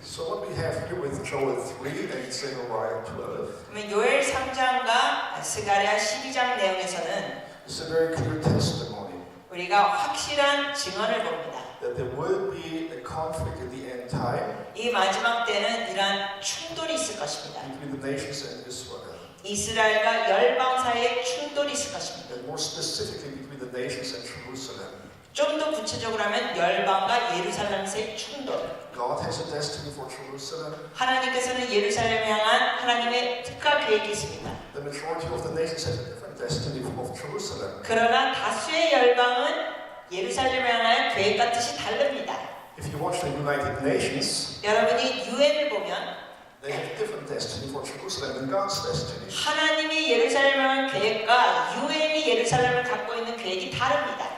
So what we have here with Joel 3 and Zechariah 12 그러면 요엘 3장과 스가랴 12장 내용에서는 is a very clear testimony 우리가 확실한 증언을 봅니다. that there will be a conflict in the end time 이 마지막 때는 이러한 충돌이 있을 것입니다. between the nations and Israel. 이스라엘과 열방 사이에 충돌이 있을 것입니다. And more specifically between the nations and Jerusalem. 좀 더 구체적으로 하면 열방과 예루살렘 사이의 충돌. God has a destiny for Jerusalem. 하나님께서는 예루살렘을 향한 하나님의 특가 계획이 있습니다. The majority of the nations has a different destiny of Jerusalem. 그러나 다수의 열방은 예루살렘을 향한 계획과 뜻이 다릅니다. If you watch the United Nations, 여러분이 유엔을 보면 they have a different destiny for Jerusalem than God's destiny. 하나님이 예루살렘을 향한 계획과 유엔이 예루살렘을 갖고 있는 계획이 다릅니다.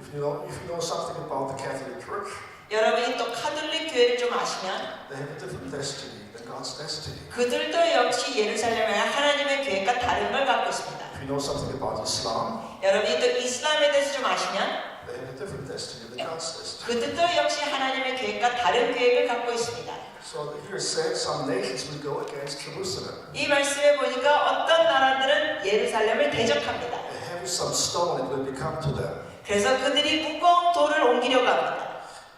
If you know something about the Catholic Church, 여러분이 또 카톨릭 교회를 좀 아시면 they have a different destiny than God's destiny. 그들도 역시 예루살렘을 향한 하나님의 계획과 다른 걸 갖고 있습니다. If you know something about Islam, 여러분이 또 이슬람에 대해서 좀 아시면 they have a different destiny than God's destiny. 그들도 역시 하나님의 계획과 다른 계획을 갖고 있습니다. So here said some nations will go against Jerusalem. 이 말씀에 보니까 어떤 나라들은 예루살렘을 대적합니다. A heavy some stone it will become to them. 그래서 그들이 무거운 돌을 옮기려고 합니다.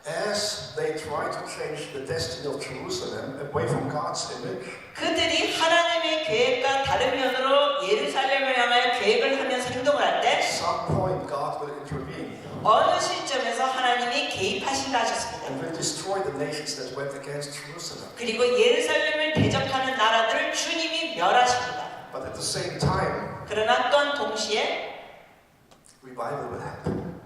As they try to change the destiny of Jerusalem away from God's image, 그들이 하나님의 계획과 다른 면으로 예루살렘을 향하여 계획을 하면서 행동을 할 때 at some point God will intervene 어느 시점에서 하나님이 개입하신다 하셨습니다. and will destroy the nations that went against Jerusalem. 그리고 예루살렘을 대적하는 나라들을 주님이 멸하십니다. But at the same time, 그러나 또한 동시에 revival will happen.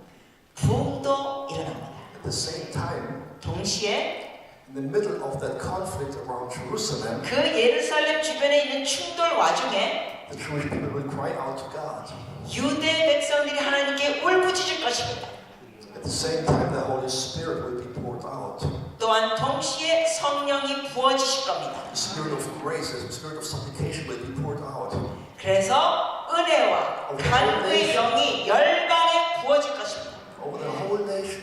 부흥도 일어납니다. At the same time, 동시에 in the middle of that conflict around Jerusalem, 그 예루살렘 주변에 있는 충돌 와중에 the Jewish people will cry out to God. 유대 백성들이 하나님께 울부짖을 것입니다. At At the same time, the Holy Spirit will be poured out. 또한 동시에 성령이 부어지실 겁니다. The Spirit of grace, the Spirit of supplication will be poured out. 그래서 은혜와 간구의 영이 열방에 부어질 것입니다. Over the whole nation,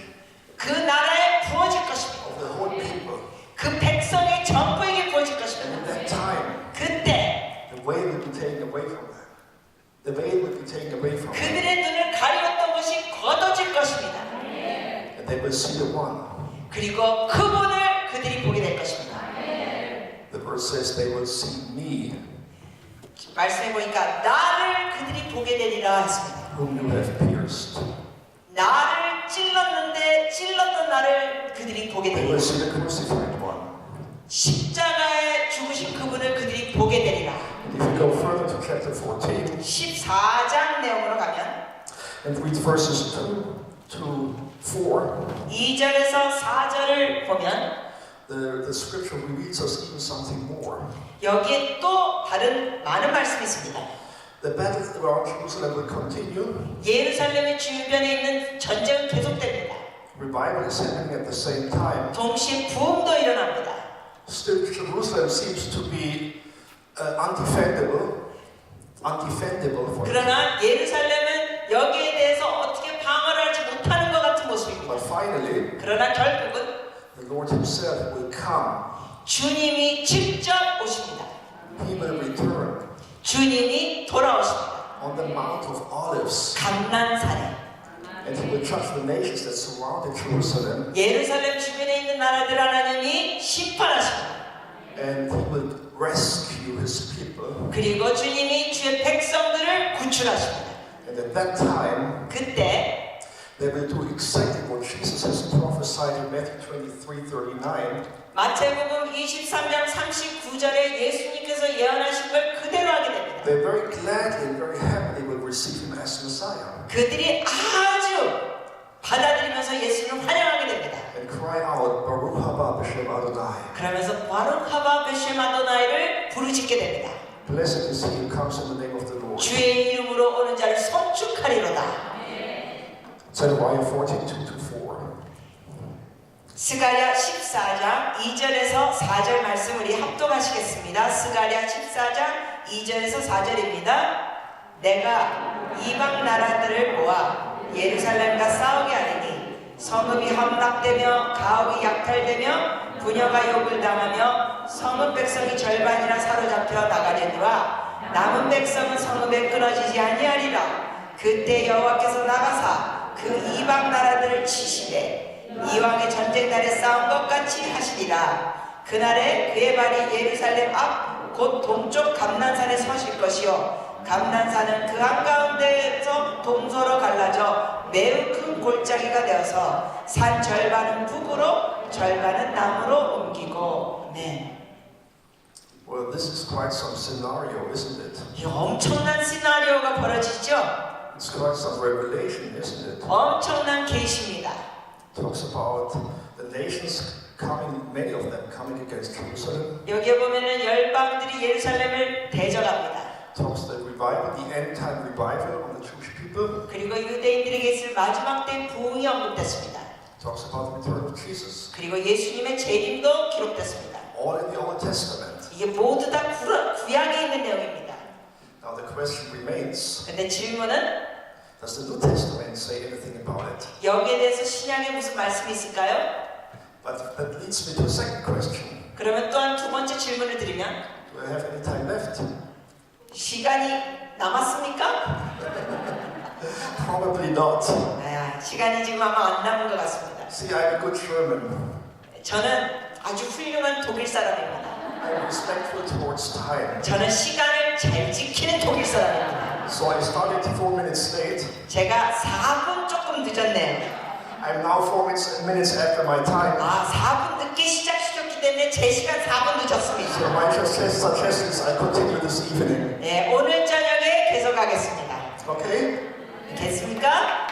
그 나라에 부어질 것입니다. over the whole people. 그 백성의 전부에게 부어질 것입니다. And at that time, 그때 the veil will be taken away from them. The veil will be taken away from them. 그들의 눈을 가리웠던 것이 걷어질 것입니다. And they will see the one. 그리고 그분을 그들이 보게 될 것입니다. The verse says they will see me, 말씀해 보니까 나를 그들이 보게 되리라 했습니다. whom you have pierced. 나를 찔렀는데 찔렀던 나를 그들이 보게 They will 되리라. see the crucified one. 십자가에 죽으신 그분을 그들이 보게 되리라. And if you go further to chapter 14 14장 내용으로 가면 and read verses 2 to 4, 2절에서 4절을 보면 the scripture reveals us even something more. 여기에 또 다른 많은 말씀이 있습니다. The battle around Jerusalem will continue. 예루살렘의 주변에 있는 전쟁은 계속됩니다. Revival is happening at the same time. 동시에 부흥도 일어납니다. Still, Jerusalem seems to be undefendable for them. 그러나 예루살렘은 여기에 대해서 어떻게 방어를 하지 못하는 것 같은 모습입니다. But finally, 그러나 결국은 the Lord Himself will come. 주님이 직접 오십니다. He will return 주님이 돌아오십니다. on the Mount of Olives, 감난산에 and He will judge the nations that surrounded Jerusalem, 예루살렘 주변에 있는 나라들 하나님이 심판하십니다. and He will rescue His people. 그리고 주님이 주의 백성들을 구출하십니다. And at that time, 그때 they will do exactly what Jesus has prophesied in Matthew 23:39. 마태복음 23장 39절에 예수님께서 예언하신 걸 그대로 하게 됩니다. They very gladly and very happily will receive Him as Messiah 그들이 아주 받아들이면서 예수님을 환영하게 됩니다. and cry out, Baruch haba b'shem Adonai. 그러면서 바룩 하바 베셈 아도나이를 부르짖게 됩니다. Blessed is He who comes in the name of the Lord. 주의 이름으로 오는 자를 선축하리로다. Zechariah 14:2-4. 스가랴 14장 2절에서 4절 말씀 우리 합독하시겠습니다. 스가랴 14장 2절에서 4절입니다. 내가 이방 나라들을 모아 예루살렘과 싸우게 하리니 성읍이 함락되며 가옥이 약탈되며 부녀가 욕을 당하며 성읍 백성이 절반이나 사로잡혀 나가려니와 남은 백성은 성읍에 끊어지지 아니하리라. 그때 여호와께서 나가사 그 이방 나라들을 치시되 이왕의 전쟁 날에 싸운 것 같이 하시리라. 그날에 그의 발이 예루살렘 앞 곧 동쪽 감난산에 서실 것이요 감난산은 그 한가운데에서 동서로 갈라져 매우 큰 골짜기가 되어서 산 절반은 북으로 절반은 남으로 옮기고. 네. Well, this is quite some scenario, isn't it? 이 엄청난 시나리오가 벌어지죠. It's quite some revelation, isn't it? 엄청난 계시입니다. Talks about the nations coming, many of them coming against Jerusalem. 여기에 보면은 열방들이 예루살렘을 대적합니다. Talks the revival, the end time revival on the Jewish people. 그리고 유대인들에게 있을 마지막 때 부흥이 언급됐습니다. Talks about the return of Jesus. 그리고 예수님의 재림도 기록됐습니다. All in the Old Testament. 이게 모두 다 구약에 있는 내용입니다. Now the question remains, 근데 질문은 does the New Testament say anything about it? 여기에 대해서 신약에 무슨 말씀이 있을까요? But that leads me to a second question. 그러면 또한 두 번째 질문을 드리면 Do I have any time left? 시간이 남았습니까? Probably not. 시간이 지금 아마 안 남은 것 같습니다. See, I'm a good German. 저는 아주 훌륭한 독일 사람입니다. I'm respectful towards time. 저는 시간을 잘 지키는 독일 사람입니다. So I started 4 minutes late. 제가 4분 조금 늦었네요. I'm now 4 minutes after my time. 4분 늦게 시작시켰기 때문에 제 시간 4분 늦었습니다. So my suggestion is I continue this evening. 네, 오늘 저녁에 계속하겠습니다. Okay? 됐습니까?